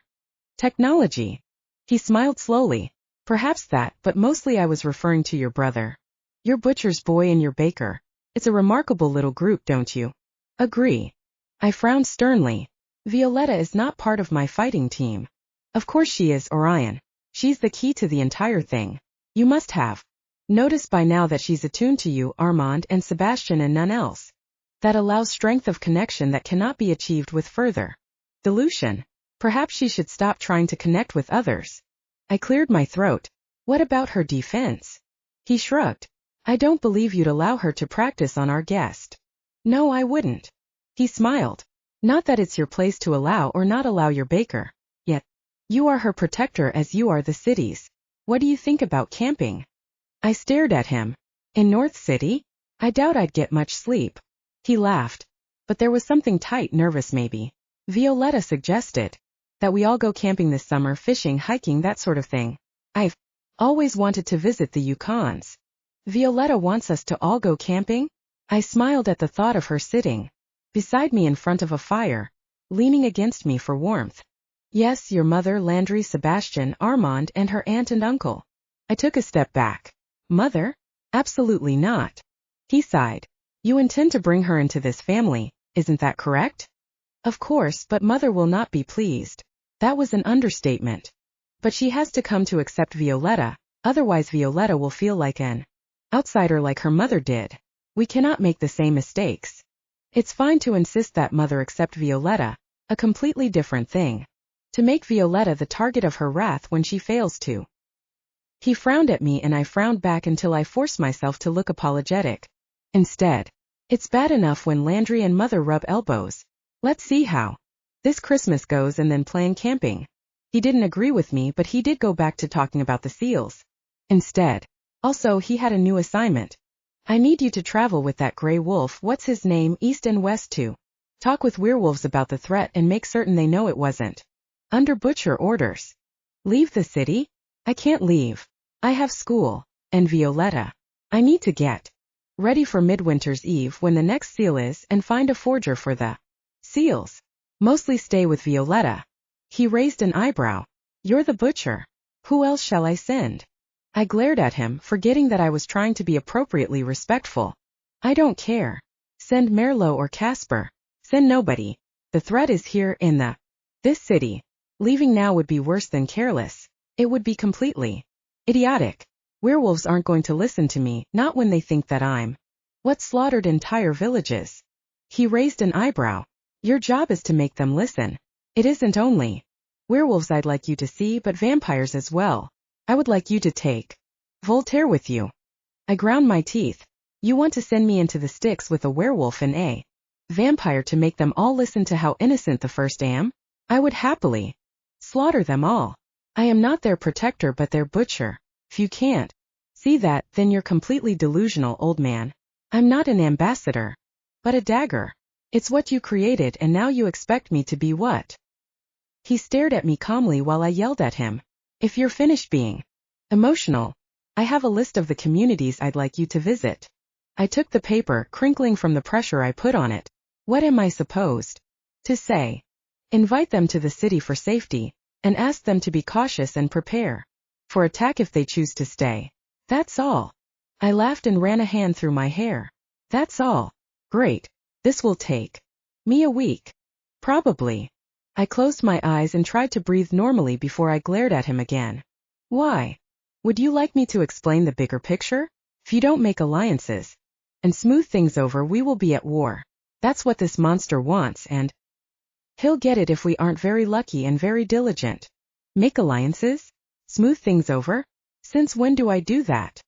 Technology. He smiled slowly. Perhaps that, but mostly I was referring to your brother. Your butcher's boy and your baker. It's a remarkable little group, don't you agree? I frowned sternly. Violetta is not part of my fighting team. Of course she is, Orion. She's the key to the entire thing. You must have noticed by now that she's attuned to you, Armand and Sebastian, and none else. That allows strength of connection that cannot be achieved with further dilution. Perhaps she should stop trying to connect with others. I cleared my throat. What about her defense? He shrugged. I don't believe you'd allow her to practice on our guest. No, I wouldn't. He smiled. Not that it's your place to allow or not allow your baker. Yet, you are her protector as you are the city's. What do you think about camping? I stared at him. In North City? I doubt I'd get much sleep. He laughed. But there was something tight, nervous maybe. Violetta suggested that we all go camping this summer, fishing, hiking, that sort of thing. I've always wanted to visit the Yukons. Violetta wants us to all go camping? I smiled at the thought of her sitting beside me in front of a fire, leaning against me for warmth. Yes, your mother, Landry, Sebastian, Armand, and her aunt and uncle. I took a step back. Mother? Absolutely not. He sighed. You intend to bring her into this family, isn't that correct? Of course, but Mother will not be pleased. That was an understatement. But she has to come to accept Violetta, otherwise Violetta will feel like an outsider like her mother did. We cannot make the same mistakes. It's fine to insist that Mother accept Violetta, a completely different thing. To make Violetta the target of her wrath when she fails to. He frowned at me and I frowned back until I forced myself to look apologetic. Instead, it's bad enough when Landry and Mother rub elbows. Let's see how this Christmas goes and then plan camping. He didn't agree with me, but he did go back to talking about the seals. Instead, also he had a new assignment. I need you to travel with that gray wolf, what's his name, east and west to talk with werewolves about the threat and make certain they know it wasn't under Butcher orders. Leave the city? I can't leave. I have school. And Violetta. I need to get ready for Midwinter's Eve when the next seal is and find a forger for the seals. Mostly stay with Violetta. He raised an eyebrow. You're the butcher. Who else shall I send? I glared at him, forgetting that I was trying to be appropriately respectful. I don't care. Send Merlot or Casper. Send nobody. The threat is here in this city. Leaving now would be worse than careless. It would be completely idiotic. Werewolves aren't going to listen to me, not when they think that I'm what slaughtered entire villages. He raised an eyebrow. Your job is to make them listen. It isn't only werewolves I'd like you to see, but vampires as well. I would like you to take Voltaire with you. I ground my teeth. You want to send me into the sticks with a werewolf and a vampire to make them all listen to how innocent the first am? I would happily slaughter them all. I am not their protector but their butcher. If you can't see that, then you're completely delusional, old man. I'm not an ambassador, but a dagger. It's what you created and now you expect me to be what? He stared at me calmly while I yelled at him. If you're finished being emotional, I have a list of the communities I'd like you to visit. I took the paper, crinkling from the pressure I put on it. What am I supposed to say? Invite them to the city for safety, and ask them to be cautious and prepare for attack if they choose to stay. That's all. I laughed and ran a hand through my hair. That's all. Great. This will take me a week. Probably. I closed my eyes and tried to breathe normally before I glared at him again. Why? Would you like me to explain the bigger picture? If you don't make alliances and smooth things over, we will be at war. That's what this monster wants, and he'll get it if we aren't very lucky and very diligent. Make alliances? Smooth things over? Since when do I do that?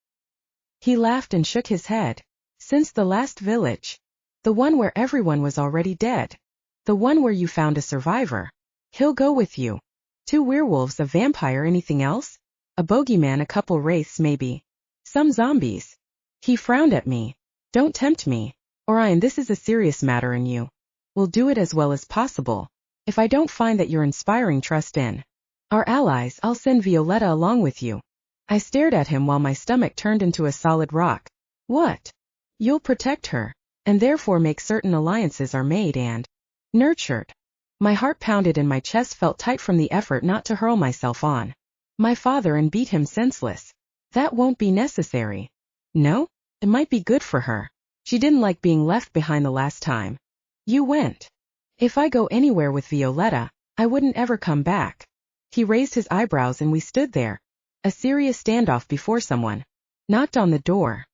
He laughed and shook his head. Since the last village. The one where everyone was already dead. The one where you found a survivor. He'll go with you. 2 werewolves, a vampire, anything else? A bogeyman, a couple wraiths maybe. Some zombies. He frowned at me. Don't tempt me. Orion, this is a serious matter and you will do it as well as possible. If I don't find that you're inspiring trust in our allies, I'll send Violetta along with you. I stared at him while my stomach turned into a solid rock. What? You'll protect her, and therefore make certain alliances are made and nurtured. My heart pounded and my chest felt tight from the effort not to hurl myself on my father and beat him senseless. That won't be necessary. No? It might be good for her. She didn't like being left behind the last time you went. If I go anywhere with Violetta, I wouldn't ever come back. He raised his eyebrows and we stood there, A serious standoff before someone knocked on the door.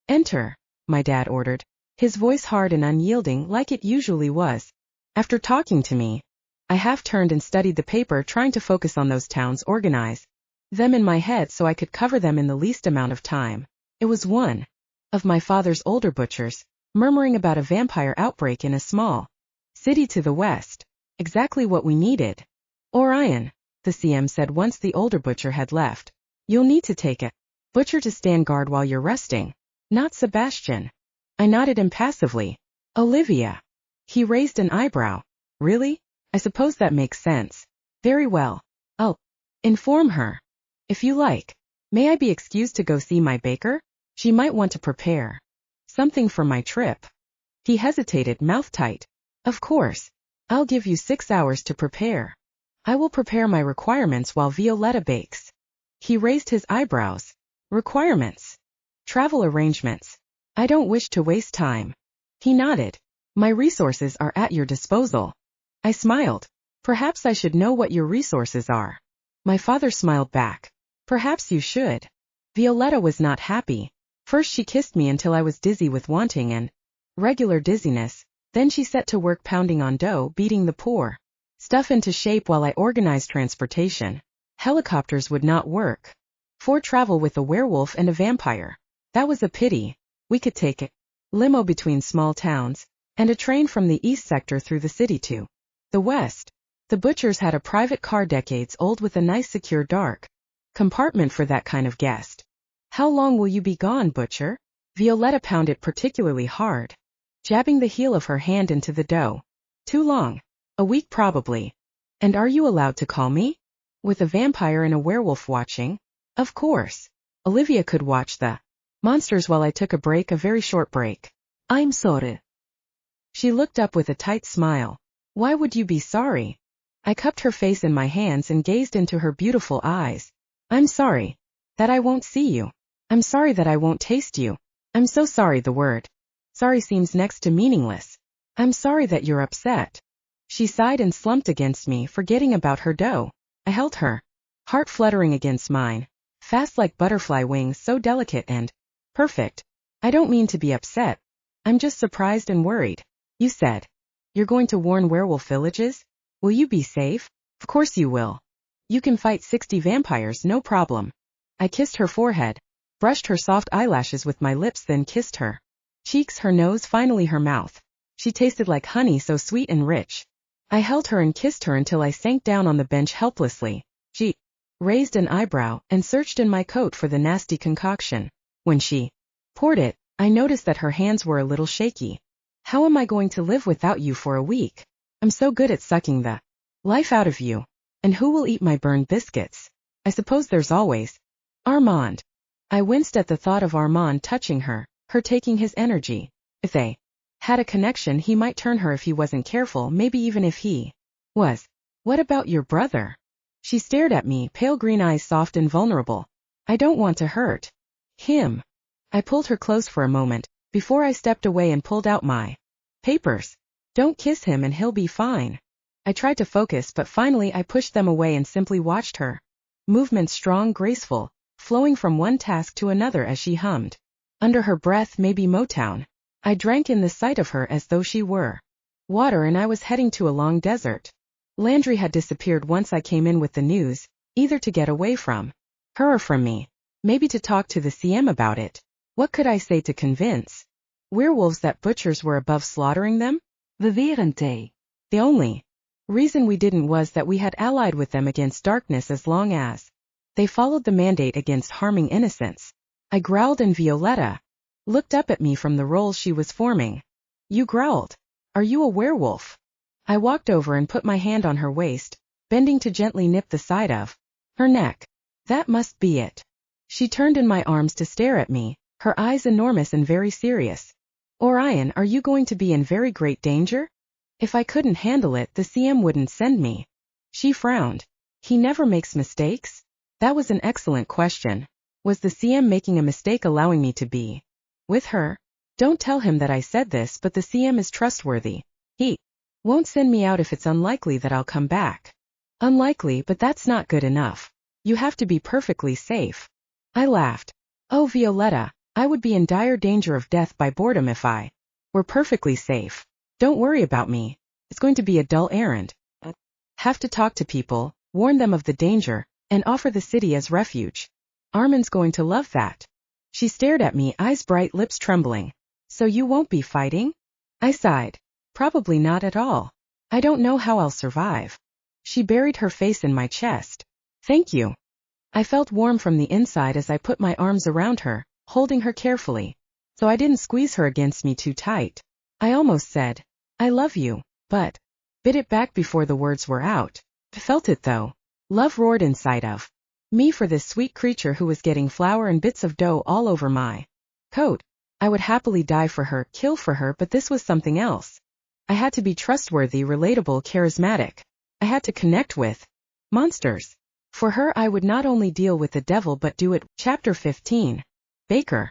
Enter, my dad ordered, his voice hard and unyielding like it usually was. After talking to me, I half turned and studied the paper, trying to focus on those towns, organize them in my head so I could cover them in the least amount of time. It was one of my father's older butchers, murmuring about a vampire outbreak in a small city to the west. Exactly what we needed. Orion, the CM said once the older butcher had left. You'll need to take a butcher to stand guard while you're resting. Not Sebastian. I nodded impassively. Olivia. He raised an eyebrow. Really? I suppose that makes sense. Very well. I'll inform her. If you like. May I be excused to go see my baker? She might want to prepare something for my trip. He hesitated, mouth tight. Of course. I'll give you 6 hours to prepare. I will prepare my requirements while Violetta bakes. He raised his eyebrows. Requirements. Travel arrangements. I don't wish to waste time. He nodded. My resources are at your disposal. I smiled. Perhaps I should know what your resources are. My father smiled back. Perhaps you should. Violetta was not happy. First she kissed me until I was dizzy with wanting and regular dizziness. Then she set to work pounding on dough, beating the poor stuff into shape while I organized transportation. Helicopters would not work. For travel with a werewolf and a vampire. That was a pity. We could take a limo between small towns, and a train from the east sector through the city to the west. The butchers had a private car decades old with a nice secure dark compartment for that kind of guest. How long will you be gone, butcher? Violetta pounded particularly hard, jabbing the heel of her hand into the dough. Too long. A week probably. And are you allowed to call me? With a vampire and a werewolf watching? Of course. Olivia could watch the monsters while I took a break, a very short break. I'm sorry. She looked up with a tight smile. Why would you be sorry? I cupped her face in my hands and gazed into her beautiful eyes. I'm sorry that I won't see you. I'm sorry that I won't taste you. I'm so sorry. The word sorry seems next to meaningless. I'm sorry that you're upset. She sighed and slumped against me, forgetting about her dough. I held her heart fluttering against mine, fast like butterfly wings, so delicate and perfect. I don't mean to be upset. I'm just surprised and worried. You said you're going to warn werewolf villages? Will you be safe? Of course you will. You can fight 60 vampires, no problem. I kissed her forehead, brushed her soft eyelashes with my lips, then kissed her cheeks, her nose, finally her mouth. She tasted like honey, so sweet and rich. I held her and kissed her until I sank down on the bench helplessly. She raised an eyebrow and searched in my coat for the nasty concoction. When she poured it, I noticed that her hands were a little shaky. How am I going to live without you for a week? I'm so good at sucking the life out of you. And who will eat my burned biscuits? I suppose there's always Armand. I winced at the thought of Armand touching her taking his energy. If they had a connection, he might turn her if he wasn't careful, maybe even if he was. What about your brother? She stared at me, pale green eyes soft and vulnerable. I don't want to hurt him. I pulled her close for a moment, before I stepped away and pulled out my papers. Don't kiss him and he'll be fine. I tried to focus, but finally I pushed them away and simply watched her movements, strong, graceful, flowing from one task to another as she hummed under her breath, maybe Motown. I drank in the sight of her as though she were water and I was heading to a long desert. Landry had disappeared once I came in with the news, either to get away from her or from me, maybe to talk to the CM about it. What could I say to convince werewolves that butchers were above slaughtering them? The only reason we didn't was that we had allied with them against darkness as long as they followed the mandate against harming innocents. I growled and Violetta looked up at me from the rolls she was forming. You growled. Are you a werewolf? I walked over and put my hand on her waist, bending to gently nip the side of her neck. That must be it. She turned in my arms to stare at me, her eyes enormous and very serious. Orion, are you going to be in very great danger? If I couldn't handle it, the CM wouldn't send me. She frowned. He never makes mistakes? That was an excellent question. Was the CM making a mistake allowing me to be with her? Don't tell him that I said this, but the CM is trustworthy. He won't send me out if it's unlikely that I'll come back. Unlikely, but that's not good enough. You have to be perfectly safe. I laughed. Oh, Violetta, I would be in dire danger of death by boredom if I were perfectly safe. Don't worry about me. It's going to be a dull errand. Have to talk to people, warn them of the danger, and offer the city as refuge. Armand's going to love that. She stared at me, eyes bright, lips trembling. So you won't be fighting? I sighed. Probably not at all. I don't know how I'll survive. She buried her face in my chest. Thank you. I felt warm from the inside as I put my arms around her, holding her carefully, so I didn't squeeze her against me too tight. I almost said, I love you, but bit it back before the words were out. Felt it though. Love roared inside of me for this sweet creature who was getting flour and bits of dough all over my coat. I would happily die for her, kill for her, but this was something else. I had to be trustworthy, relatable, charismatic. I had to connect with monsters. For her I would not only deal with the devil but do it. Chapter 15. Baker.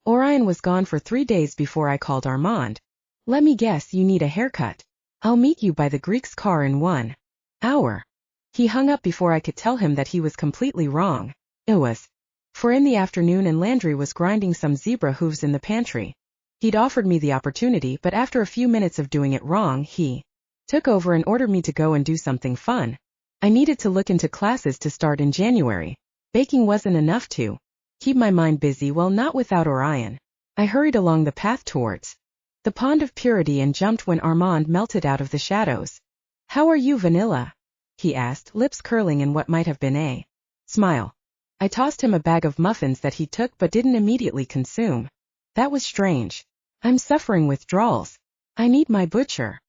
Orion was gone for 3 days before I called Armand. Let me guess, you need a haircut. I'll meet you by the Greek's car in 1 hour. He hung up before I could tell him that he was completely wrong. It was 4 in the afternoon and Landry was grinding some zebra hooves in the pantry. He'd offered me the opportunity, but after a few minutes of doing it wrong, he took over and ordered me to go and do something fun. I needed to look into classes to start in January. Baking wasn't enough to keep my mind busy, well, not without Orion. I hurried along the path towards the pond of purity and jumped when Armand melted out of the shadows. How are you, Vanilla? He asked, lips curling in what might have been a smile. I tossed him a bag of muffins that he took but didn't immediately consume. That was strange. I'm suffering withdrawals. I need my butcher.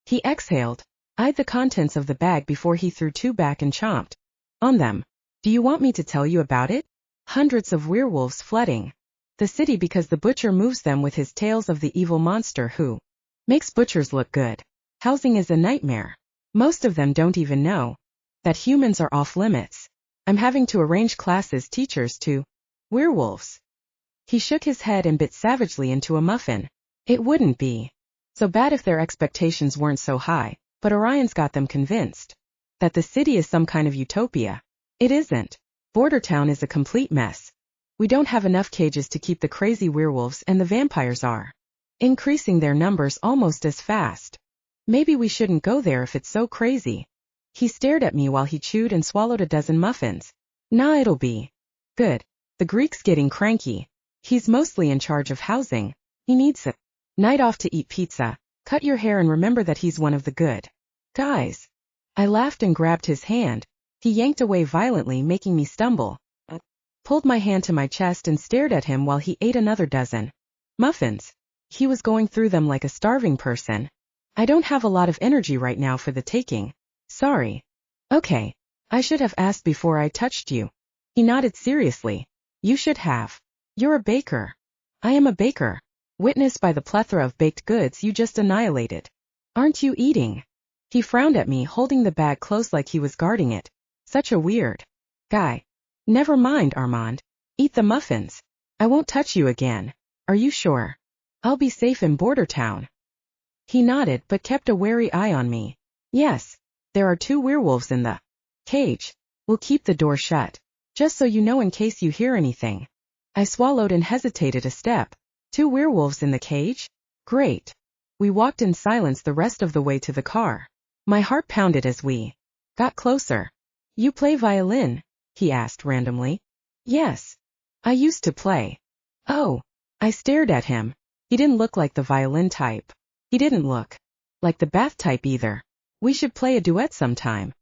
He exhaled, eyed the contents of the bag before he threw 2 back and chomped on them. Do you want me to tell you about it? Hundreds of werewolves flooding the city because the butcher moves them with his tales of the evil monster who makes butchers look good. Housing is a nightmare. Most of them don't even know that humans are off limits. I'm having to arrange classes, teachers to werewolves. He shook his head and bit savagely into a muffin. It wouldn't be so bad if their expectations weren't so high, but Orion's got them convinced that the city is some kind of utopia. It isn't. Bordertown is a complete mess. We don't have enough cages to keep the crazy werewolves, and the vampires are increasing their numbers almost as fast. Maybe we shouldn't go there if it's so crazy. He stared at me while he chewed and swallowed a dozen muffins. Nah, it'll be good. The Greek's getting cranky. He's mostly in charge of housing. He needs a night off to eat pizza. Cut your hair and remember that he's one of the good guys. I laughed and grabbed his hand. He yanked away violently, making me stumble. Pulled my hand to my chest and stared at him while he ate another dozen muffins. He was going through them like a starving person. I don't have a lot of energy right now for the taking. Sorry. Okay. I should have asked before I touched you. He nodded seriously. You should have. You're a baker. I am a baker. Witnessed by the plethora of baked goods you just annihilated. Aren't you eating? He frowned at me, holding the bag close like he was guarding it. Such a weird guy. Never mind, Armand. Eat the muffins. I won't touch you again. Are you sure? I'll be safe in Bordertown. He nodded but kept a wary eye on me. Yes. There are 2 werewolves in the cage. We'll keep the door shut. Just so you know, in case you hear anything. I swallowed and hesitated a step. 2 werewolves in the cage? Great. We walked in silence the rest of the way to the car. My heart pounded as we got closer. You play violin? He asked randomly. Yes. I used to play. Oh. I stared at him. He didn't look like the violin type. He didn't look like the bath type either. We should play a duet sometime.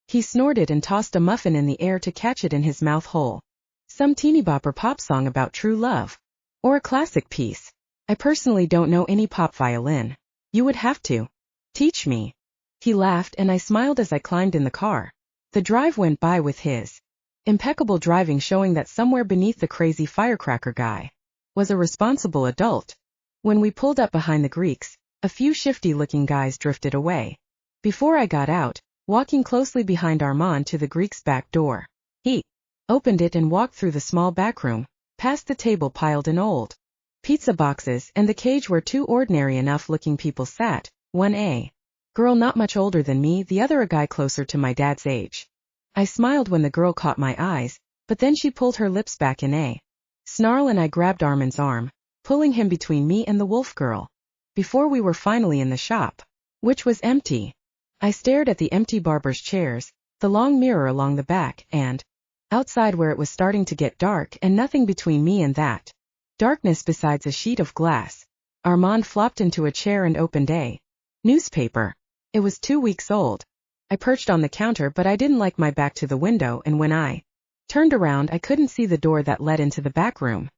He snorted and tossed a muffin in the air to catch it in his mouth hole. Some teeny bopper pop song about true love. Or a classic piece. I personally don't know any pop violin. You would have to teach me. He laughed and I smiled as I climbed in the car. The drive went by with his impeccable driving showing that somewhere beneath the crazy firecracker guy was a responsible adult. When we pulled up behind the Greeks, a few shifty-looking guys drifted away. Before I got out, walking closely behind Armand to the Greek's back door, he opened it and walked through the small back room, past the table piled in old pizza boxes and the cage where 2 ordinary enough-looking people sat, one a girl not much older than me, the other a guy closer to my dad's age. I smiled when the girl caught my eyes, but then she pulled her lips back in a snarl and I grabbed Armand's arm, pulling him between me and the wolf girl. Before we were finally in the shop, which was empty, I stared at the empty barber's chairs, the long mirror along the back, and outside where it was starting to get dark and nothing between me and that darkness besides a sheet of glass. Armand flopped into a chair and opened a newspaper. It was 2 weeks old. I perched on the counter, but I didn't like my back to the window, and when I turned around I couldn't see the door that led into the back room.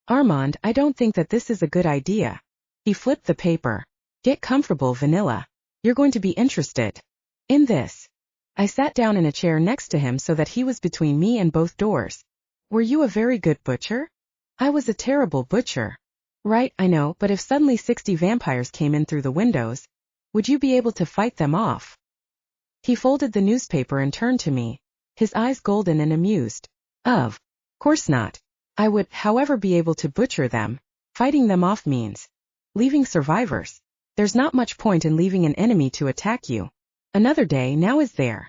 Armand, I don't think that this is a good idea. He flipped the paper. Get comfortable, Vanilla. You're going to be interested in this. I sat down in a chair next to him so that he was between me and both doors. Were you a very good butcher? I was a terrible butcher. Right, I know, but if suddenly 60 vampires came in through the windows, would you be able to fight them off? He folded the newspaper and turned to me, his eyes golden and amused. Of course not. I would, however, be able to butcher them. Fighting them off means leaving survivors. There's not much point in leaving an enemy to attack you. Another day, now, is there?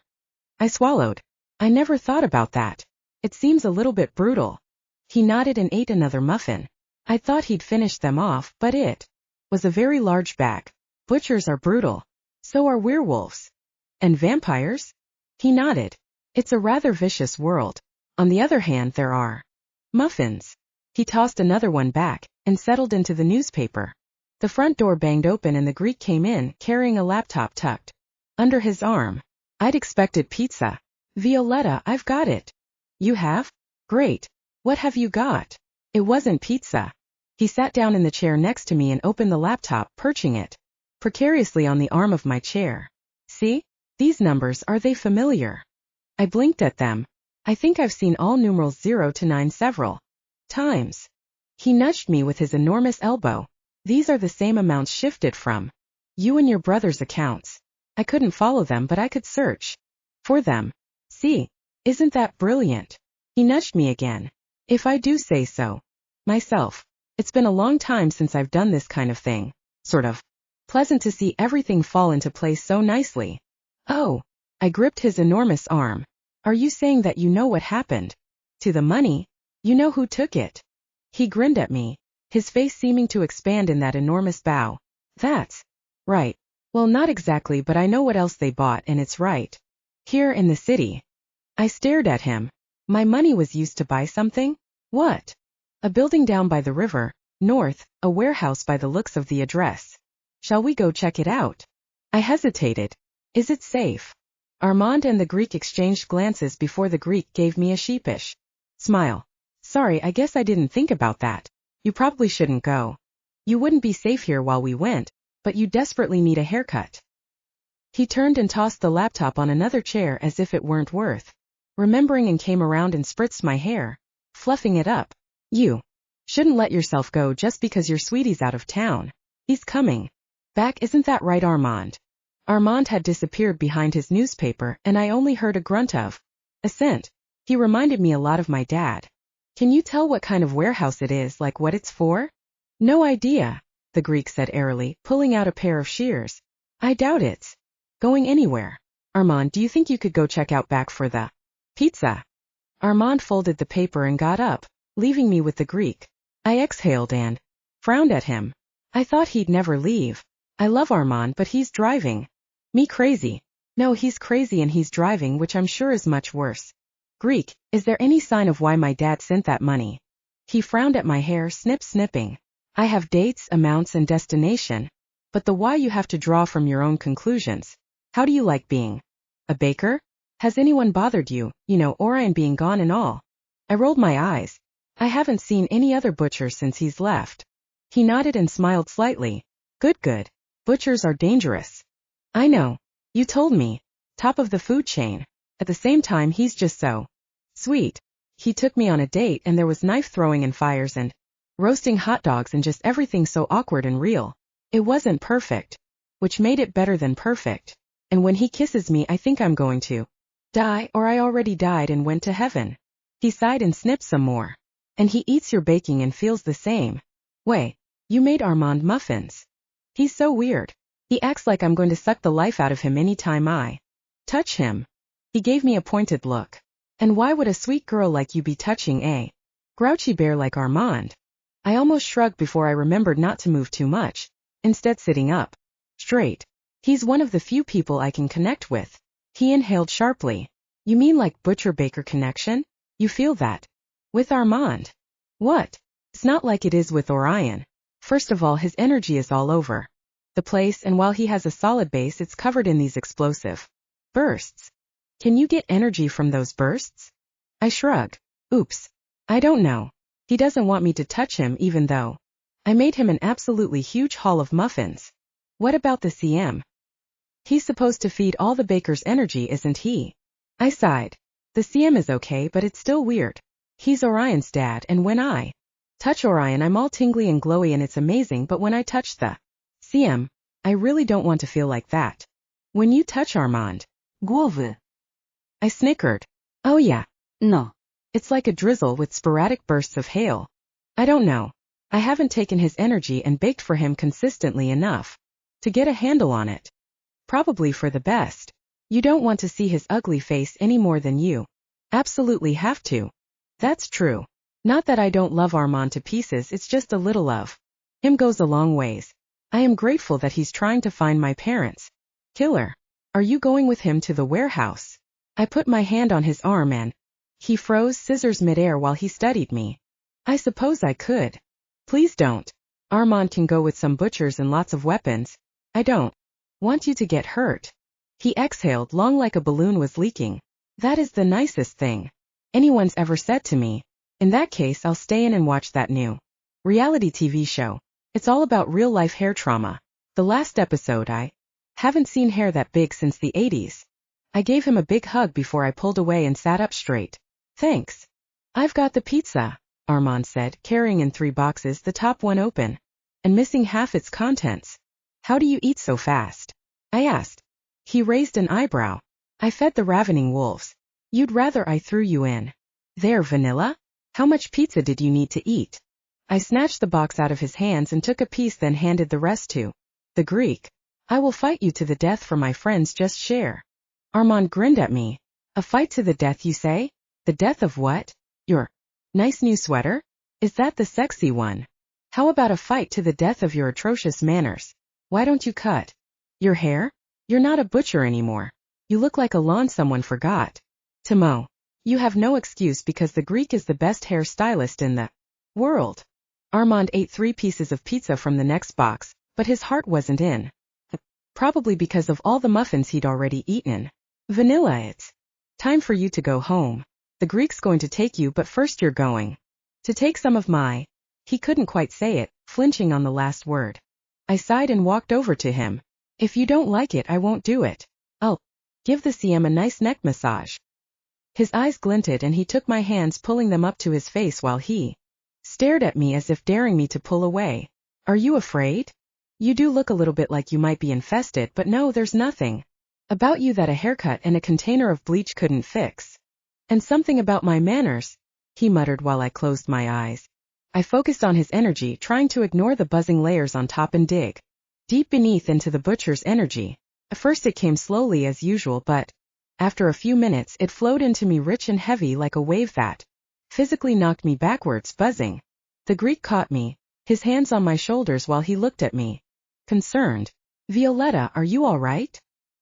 I swallowed. I never thought about that. It seems a little bit brutal. He nodded and ate another muffin. I thought he'd finished them off, but it was a very large bag. Butchers are brutal. So are werewolves. And vampires? He nodded. It's a rather vicious world. On the other hand, there are muffins. He tossed another one back and settled into the newspaper. The front door banged open and the Greek came in, carrying a laptop tucked under his arm. I'd expected pizza. Violetta, I've got it. You have? Great. What have you got? It wasn't pizza. He sat down in the chair next to me and opened the laptop, perching it precariously on the arm of my chair. See? These numbers, are they familiar? I blinked at them. I think I've seen all numerals 0 to 9 several times. He nudged me with his enormous elbow. These are the same amounts shifted from you and your brother's accounts. I couldn't follow them, but I could search for them. See? Isn't that brilliant? He nudged me again. If I do say so myself. It's been a long time since I've done this kind of thing. Sort of pleasant to see everything fall into place so nicely. Oh. I gripped his enormous arm. Are you saying that you know what happened to the money? You know who took it? He grinned at me, his face seeming to expand in that enormous bow. That's right. Well, not exactly, but I know what else they bought, and it's right here in the city. I stared at him. My money was used to buy something? What? A building down by the river, north, a warehouse by the looks of the address. Shall we go check it out? I hesitated. Is it safe? Armand and the Greek exchanged glances before the Greek gave me a sheepish smile. Sorry, I guess I didn't think about that. You probably shouldn't go. You wouldn't be safe here while we went, but you desperately need a haircut. He turned and tossed the laptop on another chair as if it weren't worth remembering and came around and spritzed my hair, fluffing it up. You shouldn't let yourself go just because your sweetie's out of town. He's coming back, isn't that right, Armand? Armand had disappeared behind his newspaper, and I only heard a grunt of assent. He reminded me a lot of my dad. Can you tell what kind of warehouse it is, like what it's for? No idea, the Greek said airily, pulling out a pair of shears. I doubt it's going anywhere. Armand, do you think you could go check out back for the pizza? Armand folded the paper and got up, leaving me with the Greek. I exhaled and frowned at him. I thought he'd never leave. I love Armand, but he's driving me crazy. No, he's crazy and he's driving, which I'm sure is much worse. Greek, is there any sign of why my dad sent that money? He frowned at my hair, snipping. I have dates, amounts, and destination. But the why you have to draw from your own conclusions. How do you like being a baker? Has anyone bothered you, Orion being gone and all? I rolled my eyes. I haven't seen any other butcher since he's left. He nodded and smiled slightly. Good. Butchers are dangerous. I know. You told me. Top of the food chain. At the same time, he's just so sweet. He took me on a date and there was knife throwing and fires and roasting hot dogs and just everything so awkward and real. It wasn't perfect, which made it better than perfect. And when he kisses me, I think I'm going to die, or I already died and went to heaven. He sighed and snipped some more. And he eats your baking and feels the same way. You made Armand muffins. He's so weird. He acts like I'm going to suck the life out of him any time I touch him. He gave me a pointed look. And why would a sweet girl like you be touching a grouchy bear like Armand? I almost shrugged before I remembered not to move too much, instead sitting up straight. He's one of the few people I can connect with. He inhaled sharply. You mean like butcher-baker connection? You feel that? With Armand? What? It's not like it is with Orion. First of all, his energy is all over the place, and while he has a solid base, it's covered in these explosive bursts. Can you get energy from those bursts? I shrugged. Oops. I don't know. He doesn't want me to touch him even though I made him an absolutely huge haul of muffins. What about the CM? He's supposed to feed all the baker's energy, isn't he? I sighed. The CM is okay, but it's still weird. He's Orion's dad, and when I touch Orion, I'm all tingly and glowy and it's amazing, but when I touch the CM, I really don't want to feel like that. When you touch Armand, Głowy. I snickered. Oh yeah. No. It's like a drizzle with sporadic bursts of hail. I don't know. I haven't taken his energy and baked for him consistently enough to get a handle on it. Probably for the best. You don't want to see his ugly face any more than you absolutely have to. That's true. Not that I don't love Armand to pieces, it's just a little of him goes a long ways. I am grateful that he's trying to find my parents. Killer. Are you going with him to the warehouse? I put my hand on his arm and he froze scissors midair while he studied me. I suppose I could. Please don't. Armand can go with some butchers and lots of weapons. I don't want you to get hurt. He exhaled long like a balloon was leaking. That is the nicest thing anyone's ever said to me. In that case, I'll stay in and watch that new reality TV show. It's all about real-life hair trauma. The last episode, I haven't seen hair that big since the 80s. I gave him a big hug before I pulled away and sat up straight. Thanks. I've got the pizza, Armand said, carrying in 3 boxes, the top one open and missing half its contents. How do you eat so fast? I asked. He raised an eyebrow. I fed the ravening wolves. You'd rather I threw you in there, vanilla? How much pizza did you need to eat? I snatched the box out of his hands and took a piece, then handed the rest to the Greek. I will fight you to the death for my friends, just share. Armand grinned at me. A fight to the death, you say? The death of what? Your nice new sweater? Is that the sexy one? How about a fight to the death of your atrocious manners? Why don't you cut your hair? You're not a butcher anymore. You look like a lawn someone forgot to mow. You have no excuse because the Greek is the best hair stylist in the world. Armand ate 3 pieces of pizza from the next box, but his heart wasn't in. Probably because of all the muffins he'd already eaten. Vanilla, it's time for you to go home. The Greek's going to take you, but first you're going to take some of my... He couldn't quite say it, flinching on the last word. I sighed and walked over to him. If you don't like it, I won't do it. I'll give the CM a nice neck massage. His eyes glinted and he took my hands, pulling them up to his face while he stared at me as if daring me to pull away. Are you afraid? You do look a little bit like you might be infested, but no, there's nothing about you that a haircut and a container of bleach couldn't fix. And something about my manners, he muttered while I closed my eyes. I focused on his energy, trying to ignore the buzzing layers on top and dig deep beneath into the butcher's energy. At first it came slowly as usual, but after a few minutes it flowed into me rich and heavy like a wave that physically knocked me backwards, buzzing. The Greek caught me, his hands on my shoulders while he looked at me. Concerned. Violetta, are you all right?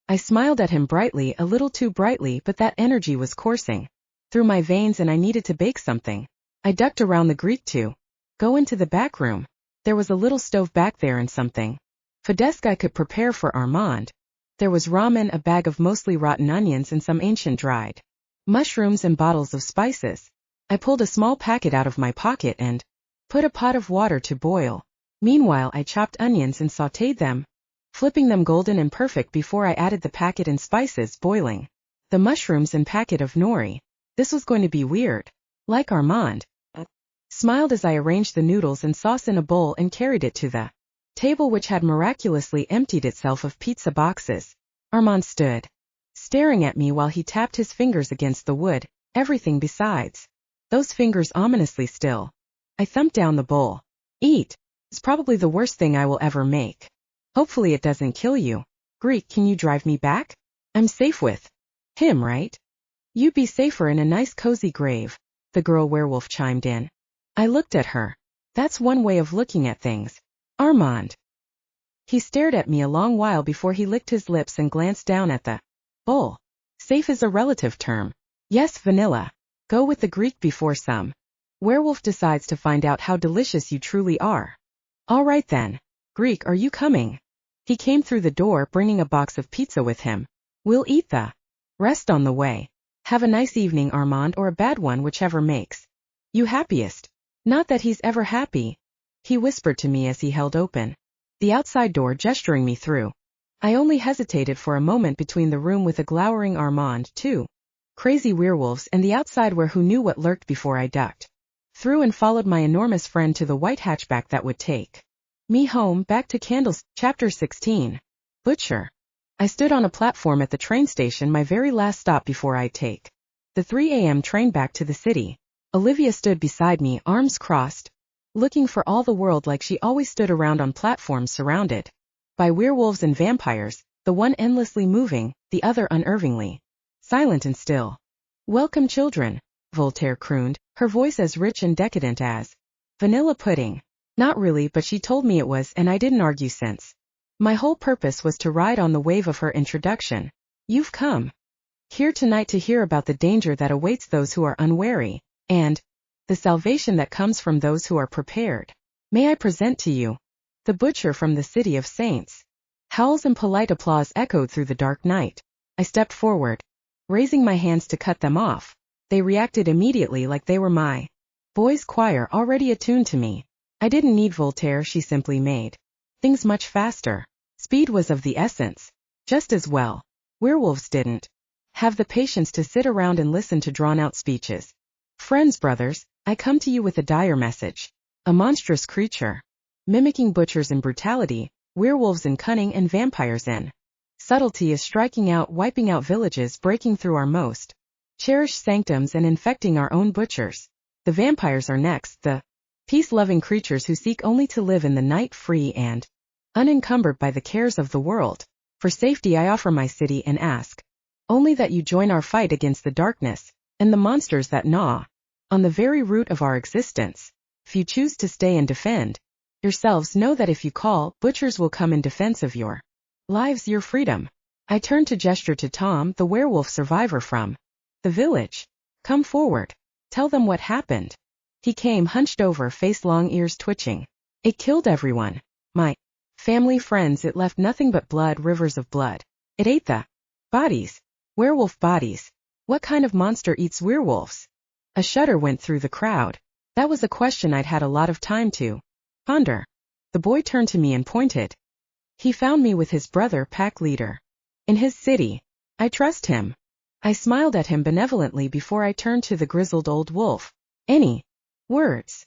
I smiled at him brightly, a little too brightly, but that energy was coursing through my veins and I needed to bake something. I ducked around the Greek to go into the back room. There was a little stove back there and something Fidesque I could prepare for Armand. There was ramen, a bag of mostly rotten onions, and some ancient dried mushrooms and bottles of spices. I pulled a small packet out of my pocket and put a pot of water to boil. Meanwhile, I chopped onions and sautéed them, flipping them golden and perfect before I added the packet and spices, boiling the mushrooms and packet of nori. This was going to be weird. Like Armand. Smiled as I arranged the noodles and sauce in a bowl and carried it to the table, which had miraculously emptied itself of pizza boxes. Armand stood staring at me while he tapped his fingers against the wood, everything besides those fingers ominously still. I thumped down the bowl. Eat. It's probably the worst thing I will ever make. Hopefully it doesn't kill you. Greek, can you drive me back? I'm safe with Him, right? You'd be safer in a nice cozy grave, the girl werewolf chimed in. I looked at her. That's one way of looking at things. Armand. He stared at me a long while before he licked his lips and glanced down at the bowl. Safe is a relative term. Yes, vanilla. Go with the Greek before some werewolf decides to find out how delicious you truly are. All right then. Greek, are you coming? He came through the door bringing a box of pizza with him. We'll eat the rest on the way. Have a nice evening, Armand, or a bad one, whichever makes you happiest. Not that he's ever happy, he whispered to me as he held open the outside door, gesturing me through. I only hesitated for a moment between the room with a glowering Armand, two crazy werewolves, and the outside where who knew what lurked before I ducked through and followed my enormous friend to the white hatchback that would take me home, back to Candles. Chapter 16. Butcher. I stood on a platform at the train station, my very last stop before I'd take the 3 a.m. train back to the city. Olivia stood beside me, arms crossed, looking for all the world like she always stood around on platforms surrounded by werewolves and vampires, the one endlessly moving, the other unnervingly silent and still. Welcome, children, Voltaire crooned, her voice as rich and decadent as vanilla pudding. Not really, but she told me it was, and I didn't argue since my whole purpose was to ride on the wave of her introduction. You've come here tonight to hear about the danger that awaits those who are unwary, and the salvation that comes from those who are prepared. May I present to you the Butcher from the City of Saints. Howls and polite applause echoed through the dark night. I stepped forward, raising my hands to cut them off. They reacted immediately like they were my boys' choir, already attuned to me. I didn't need Voltaire, she simply made things much faster. Speed was of the essence. Just as well, werewolves didn't have the patience to sit around and listen to drawn-out speeches. Friends, brothers, I come to you with a dire message. A monstrous creature, mimicking butchers in brutality, werewolves in cunning, and vampires in subtlety, is striking out, wiping out villages, breaking through our most cherished sanctums, and infecting our own butchers. The vampires are next, the peace-loving creatures who seek only to live in the night, free and unencumbered by the cares of the world. For safety I offer my city and ask only that you join our fight against the darkness and the monsters that gnaw on the very root of our existence. If you choose to stay and defend yourselves, know that if you call, butchers will come in defense of your lives, your freedom. I turned to gesture to Tom, the werewolf survivor from the village. Come forward. Tell them what happened. He came, hunched over, face long, ears twitching. It killed everyone. My family, friends. It left nothing but blood, rivers of blood. It ate the bodies. Werewolf bodies. What kind of monster eats werewolves? A shudder went through the crowd. That was a question I'd had a lot of time to ponder. The boy turned to me and pointed. He found me with his brother, pack leader, in his city. I trust him. I smiled at him benevolently before I turned to the grizzled old wolf. Any words?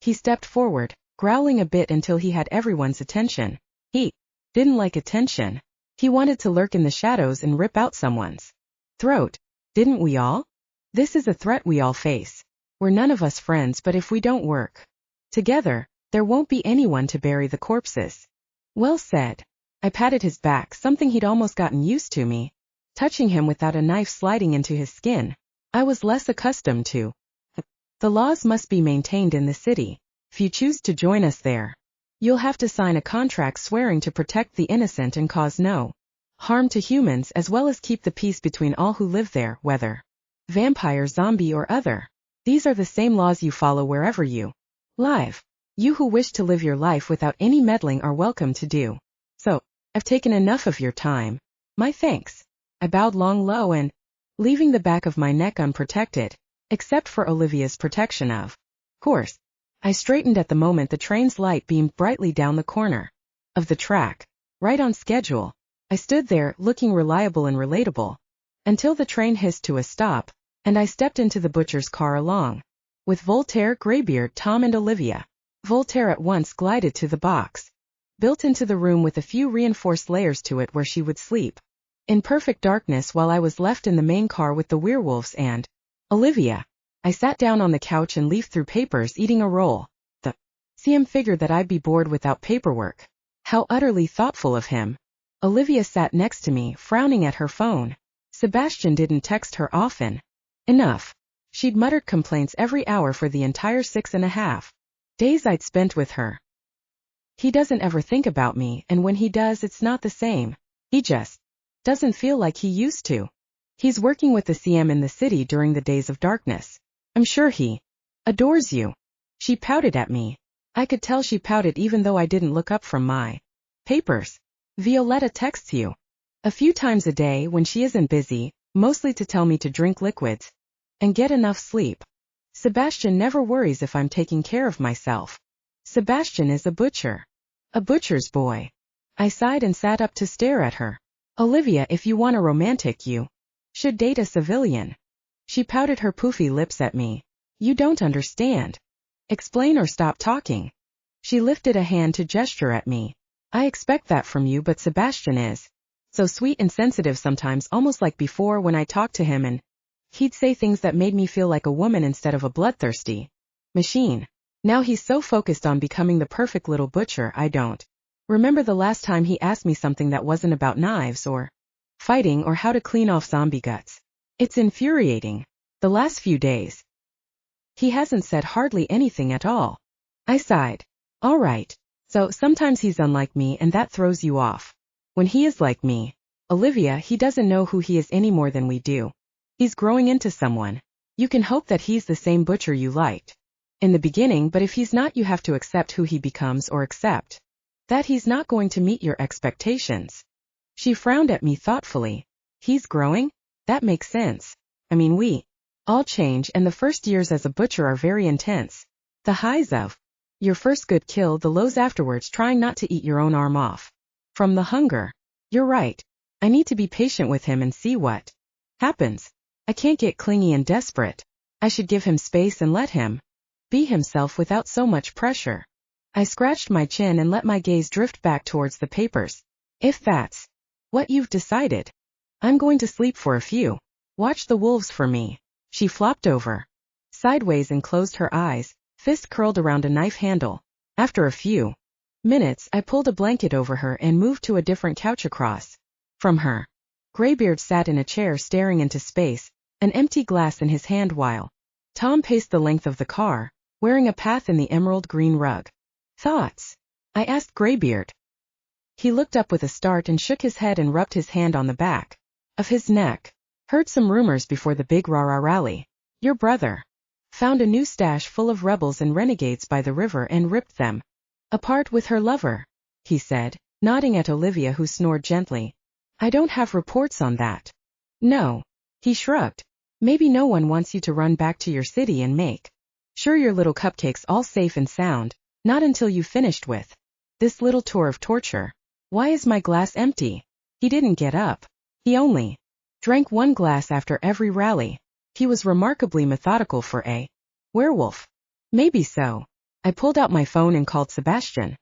He stepped forward, growling a bit until he had everyone's attention. He didn't like attention. He wanted to lurk in the shadows and rip out someone's throat. Didn't we all? This is a threat we all face. We're none of us friends, but if we don't work together, there won't be anyone to bury the corpses. Well said. I patted his back, something he'd almost gotten used to me touching him without a knife sliding into his skin. I was less accustomed to. The laws must be maintained in the city. If you choose to join us there, you'll have to sign a contract swearing to protect the innocent and cause no harm to humans, as well as keep the peace between all who live there, whether vampire, zombie, or other. These are the same laws you follow wherever you live. You who wish to live your life without any meddling are welcome to do so. I've taken enough of your time. My thanks. I bowed long low and, leaving the back of my neck unprotected, except for Olivia's protection of course. I straightened at the moment the train's light beamed brightly down the corner of the track, right on schedule. I stood there, looking reliable and relatable, until the train hissed to a stop, and I stepped into the butcher's car along with Voltaire, Greybeard, Tom, and Olivia. Voltaire at once glided to the box, built into the room with a few reinforced layers to it, where she would sleep in perfect darkness, while I was left in the main car with the werewolves and Olivia. I sat down on the couch and leafed through papers, eating a roll. The CM figured that I'd be bored without paperwork. How utterly thoughtful of him. Olivia sat next to me, frowning at her phone. Sebastian didn't text her often. Enough. She'd muttered complaints every hour for the entire 6.5 days I'd spent with her. He doesn't ever think about me, and when he does, it's not the same. He just doesn't feel like he used to. He's working with the CM in the city during the days of darkness. I'm sure he adores you. She pouted at me. I could tell she pouted even though I didn't look up from my papers. Violetta texts you a few times a day when she isn't busy, mostly to tell me to drink liquids and get enough sleep. Sebastian never worries if I'm taking care of myself. Sebastian is a butcher. A butcher's boy. I sighed and sat up to stare at her. Olivia, if you want a romantic, you should date a civilian. She pouted her poofy lips at me. You don't understand. Explain or stop talking. She lifted a hand to gesture at me. I expect that from you, but Sebastian is so sweet and sensitive sometimes, almost like before when I talked to him and he'd say things that made me feel like a woman instead of a bloodthirsty machine. Now he's so focused on becoming the perfect little butcher, I don't remember the last time he asked me something that wasn't about knives or fighting or how to clean off zombie guts. It's infuriating. The last few days, he hasn't said hardly anything at all. I sighed. All right. So sometimes he's unlike me and that throws you off. When he is like me, Olivia, he doesn't know who he is any more than we do. He's growing into someone. You can hope that he's the same butcher you liked in the beginning, but if he's not, you have to accept who he becomes or accept that he's not going to meet your expectations. She frowned at me thoughtfully. He's growing? That makes sense. I mean, we all change, and the first years as a butcher are very intense. The highs of your first good kill, the lows afterwards, trying not to eat your own arm off from the hunger. You're right. I need to be patient with him and see what happens. I can't get clingy and desperate. I should give him space and let him be himself without so much pressure. I scratched my chin and let my gaze drift back towards the papers. If that's what you've decided, I'm going to sleep for a few. Watch the wolves for me. She flopped over sideways and closed her eyes, fist curled around a knife handle. After a few minutes, I pulled a blanket over her and moved to a different couch across from her. Graybeard sat in a chair staring into space, an empty glass in his hand while Tom paced the length of the car, wearing a path in the emerald green rug. Thoughts? I asked Graybeard. He looked up with a start and shook his head and rubbed his hand on the back of his neck. Heard some rumors before the big rah-rah rally. Your brother found a new stash full of rebels and renegades by the river and ripped them apart with her lover, he said, nodding at Olivia, who snored gently. I don't have reports on that. No. He shrugged. Maybe no one wants you to run back to your city and make sure your little cupcake's all safe and sound, not until you've finished with this little tour of torture. Why is my glass empty? He didn't get up. He only drank one glass after every rally. He was remarkably methodical for a werewolf. Maybe so. I pulled out my phone and called Sebastian.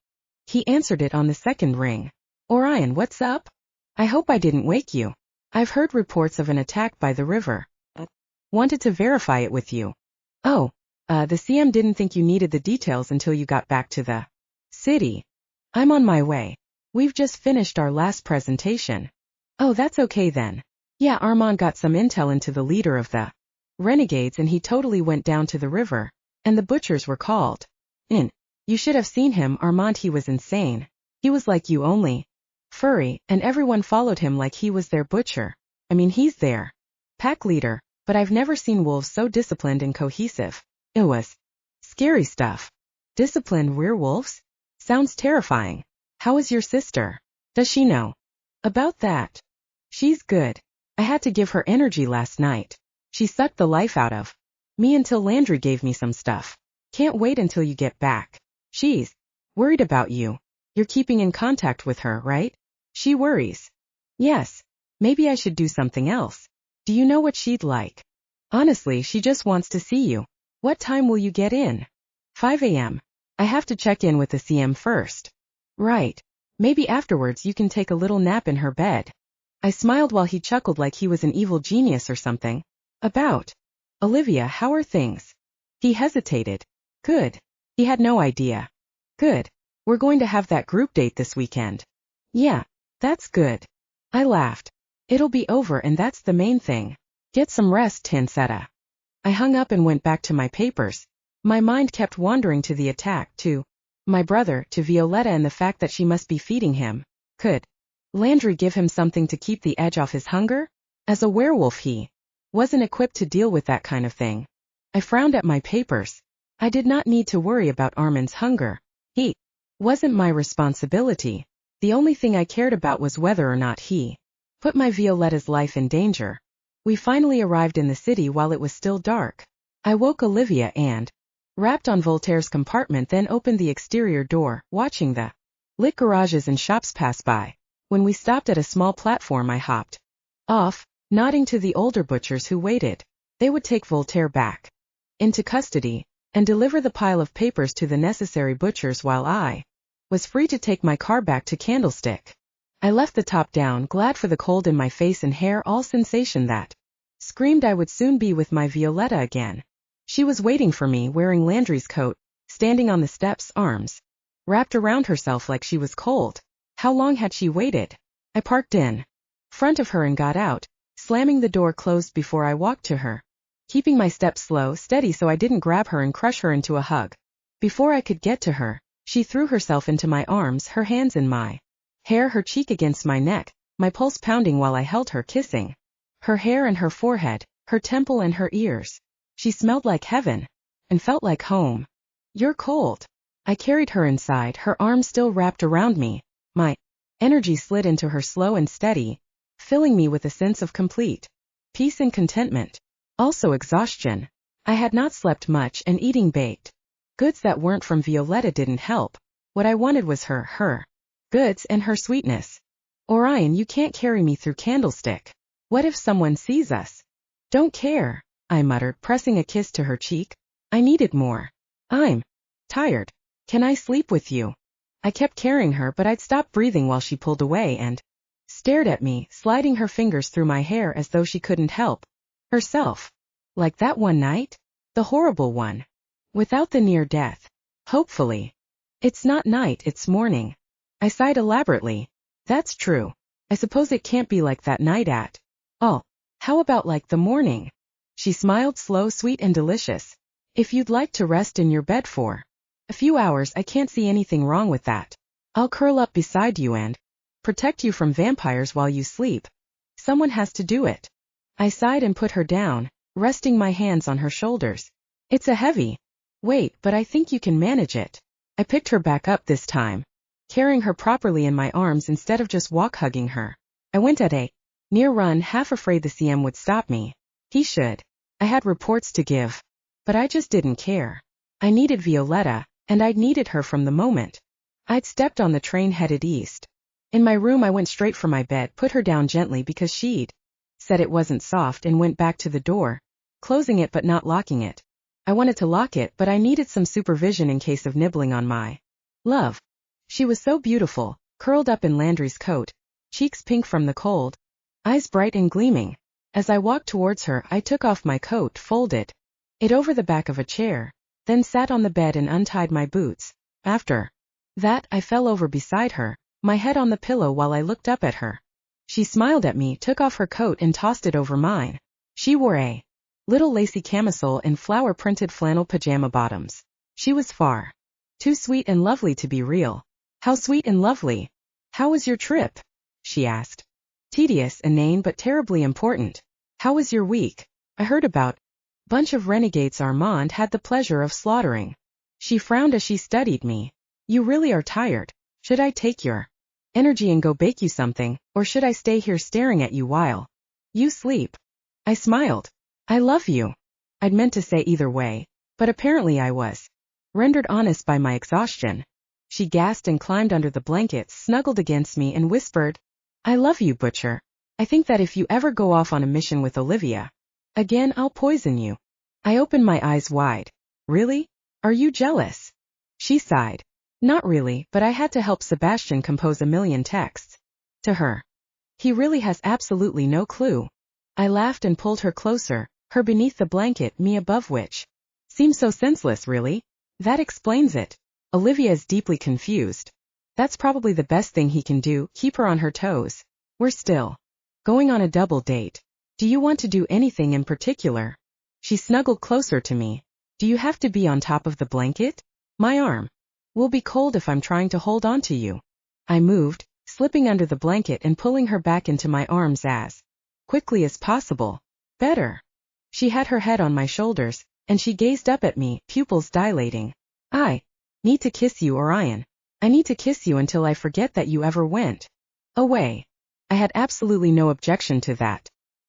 He answered it on the second ring. Orion, what's up? I hope I didn't wake you. I've heard reports of an attack by the river. Wanted to verify it with you. Oh, the CM didn't think you needed the details until you got back to the city. I'm on my way. We've just finished our last presentation. Oh, that's okay then. Yeah, Armand got some intel into the leader of the renegades and he totally went down to the river, and the butchers were called in. You should have seen him, Armand. He was insane. He was like you, only furry, and everyone followed him like he was their butcher. I mean, he's their pack leader, but I've never seen wolves so disciplined and cohesive. It was scary stuff. Disciplined werewolves? Sounds terrifying. How is your sister? Does she know about that? She's good. I had to give her energy last night. She sucked the life out of me until Landry gave me some stuff. Can't wait until you get back. She's worried about you. You're keeping in contact with her, right? She worries. Yes. Maybe I should do something else. Do you know what she'd like? Honestly, she just wants to see you. What time will you get in? 5 a.m. I have to check in with the CM first. Right. Maybe afterwards you can take a little nap in her bed. I smiled while he chuckled like he was an evil genius or something. About Olivia, how are things? He hesitated. Good. He had no idea. Good. We're going to have that group date this weekend. Yeah, that's good. I laughed. It'll be over and that's the main thing. Get some rest, Tansetta. I hung up and went back to my papers. My mind kept wandering to the attack, to my brother, to Violetta and the fact that she must be feeding him. Could Landry give him something to keep the edge off his hunger? As a werewolf he wasn't equipped to deal with that kind of thing. I frowned at my papers. I did not need to worry about Armin's hunger. He wasn't my responsibility. The only thing I cared about was whether or not he put my Violetta's life in danger. We finally arrived in the city while it was still dark. I woke Olivia and rapped on Voltaire's compartment, then opened the exterior door, watching the lit garages and shops pass by. When we stopped at a small platform, I hopped off, nodding to the older butchers who waited. They would take Voltaire back into custody and deliver the pile of papers to the necessary butchers while I was free to take my car back to Candlestick. I left the top down, glad for the cold in my face and hair, all sensation that screamed I would soon be with my Violetta again. She was waiting for me, wearing Landry's coat, standing on the steps, arms wrapped around herself like she was cold. How long had she waited? I parked in front of her and got out, slamming the door closed before I walked to her, keeping my steps slow, steady so I didn't grab her and crush her into a hug. Before I could get to her, she threw herself into my arms, her hands in my hair, her cheek against my neck, my pulse pounding while I held her, kissing her hair and her forehead, her temple and her ears. She smelled like heaven and felt like home. You're cold. I carried her inside, her arms still wrapped around me. My energy slid into her slow and steady, filling me with a sense of complete peace and contentment. Also exhaustion. I had not slept much, and eating baked goods that weren't from Violetta didn't help. What I wanted was her goods and her sweetness. Orion, you can't carry me through Candlestick. What if someone sees us? Don't care, I muttered, pressing a kiss to her cheek. I needed more. I'm tired. Can I sleep with you? I kept carrying her, but I'd stopped breathing while she pulled away and stared at me, sliding her fingers through my hair as though she couldn't help herself. Like that one night? The horrible one. Without the near death. Hopefully. It's not night, it's morning. I sighed elaborately. That's true. I suppose it can't be like that night at all. How about like the morning? She smiled, slow, sweet and delicious. If you'd like to rest in your bed for a few hours, I can't see anything wrong with that. I'll curl up beside you and protect you from vampires while you sleep. Someone has to do it. I sighed and put her down, resting my hands on her shoulders. It's a heavy weight, but I think you can manage it. I picked her back up this time, carrying her properly in my arms instead of just hugging her. I went at a near run, half afraid the CM would stop me. He should. I had reports to give. But I just didn't care. I needed Violetta, and I'd needed her from the moment I'd stepped on the train headed east. In my room, I went straight for my bed, put her down gently because she'd said it wasn't soft, and went back to the door, closing it but not locking it. I wanted to lock it, but I needed some supervision in case of nibbling on my love. She was so beautiful, curled up in Landry's coat, cheeks pink from the cold, eyes bright and gleaming. As I walked towards her, I took off my coat, folded it over the back of a chair, then sat on the bed and untied my boots. After that, I fell over beside her, my head on the pillow while I looked up at her. She smiled at me, took off her coat and tossed it over mine. She wore a little lacy camisole and flower-printed flannel pajama bottoms. She was far too sweet and lovely to be real. How sweet and lovely. How was your trip? She asked. Tedious, inane, but terribly important. How was your week? I heard about bunch of renegades Armand had the pleasure of slaughtering. She frowned as she studied me. You really are tired. Should I take your energy and go bake you something, or should I stay here staring at you while you sleep? I smiled. I love you. I'd meant to say either way, but apparently I was rendered honest by my exhaustion. She gasped and climbed under the blankets, snuggled against me and whispered, I love you, Butcher. I think that if you ever go off on a mission with Olivia again, I'll poison you. I opened my eyes wide. Really? Are you jealous? She sighed. Not really, but I had to help Sebastian compose a million texts to her. He really has absolutely no clue. I laughed and pulled her closer, her beneath the blanket, me above, which seems so senseless, really. That explains it. Olivia is deeply confused. That's probably the best thing he can do, keep her on her toes. We're still Going on a double date. Do you want to do anything in particular? She snuggled closer to me. Do you have to be on top of the blanket? My arm will be cold if I'm trying to hold on to you. I moved, slipping under the blanket and pulling her back into my arms as quickly as possible. Better. She had her head on my shoulders, and she gazed up at me, pupils dilating. I need to kiss you, Orion. I need to kiss you until I forget that you ever went away. I had absolutely no objection to that.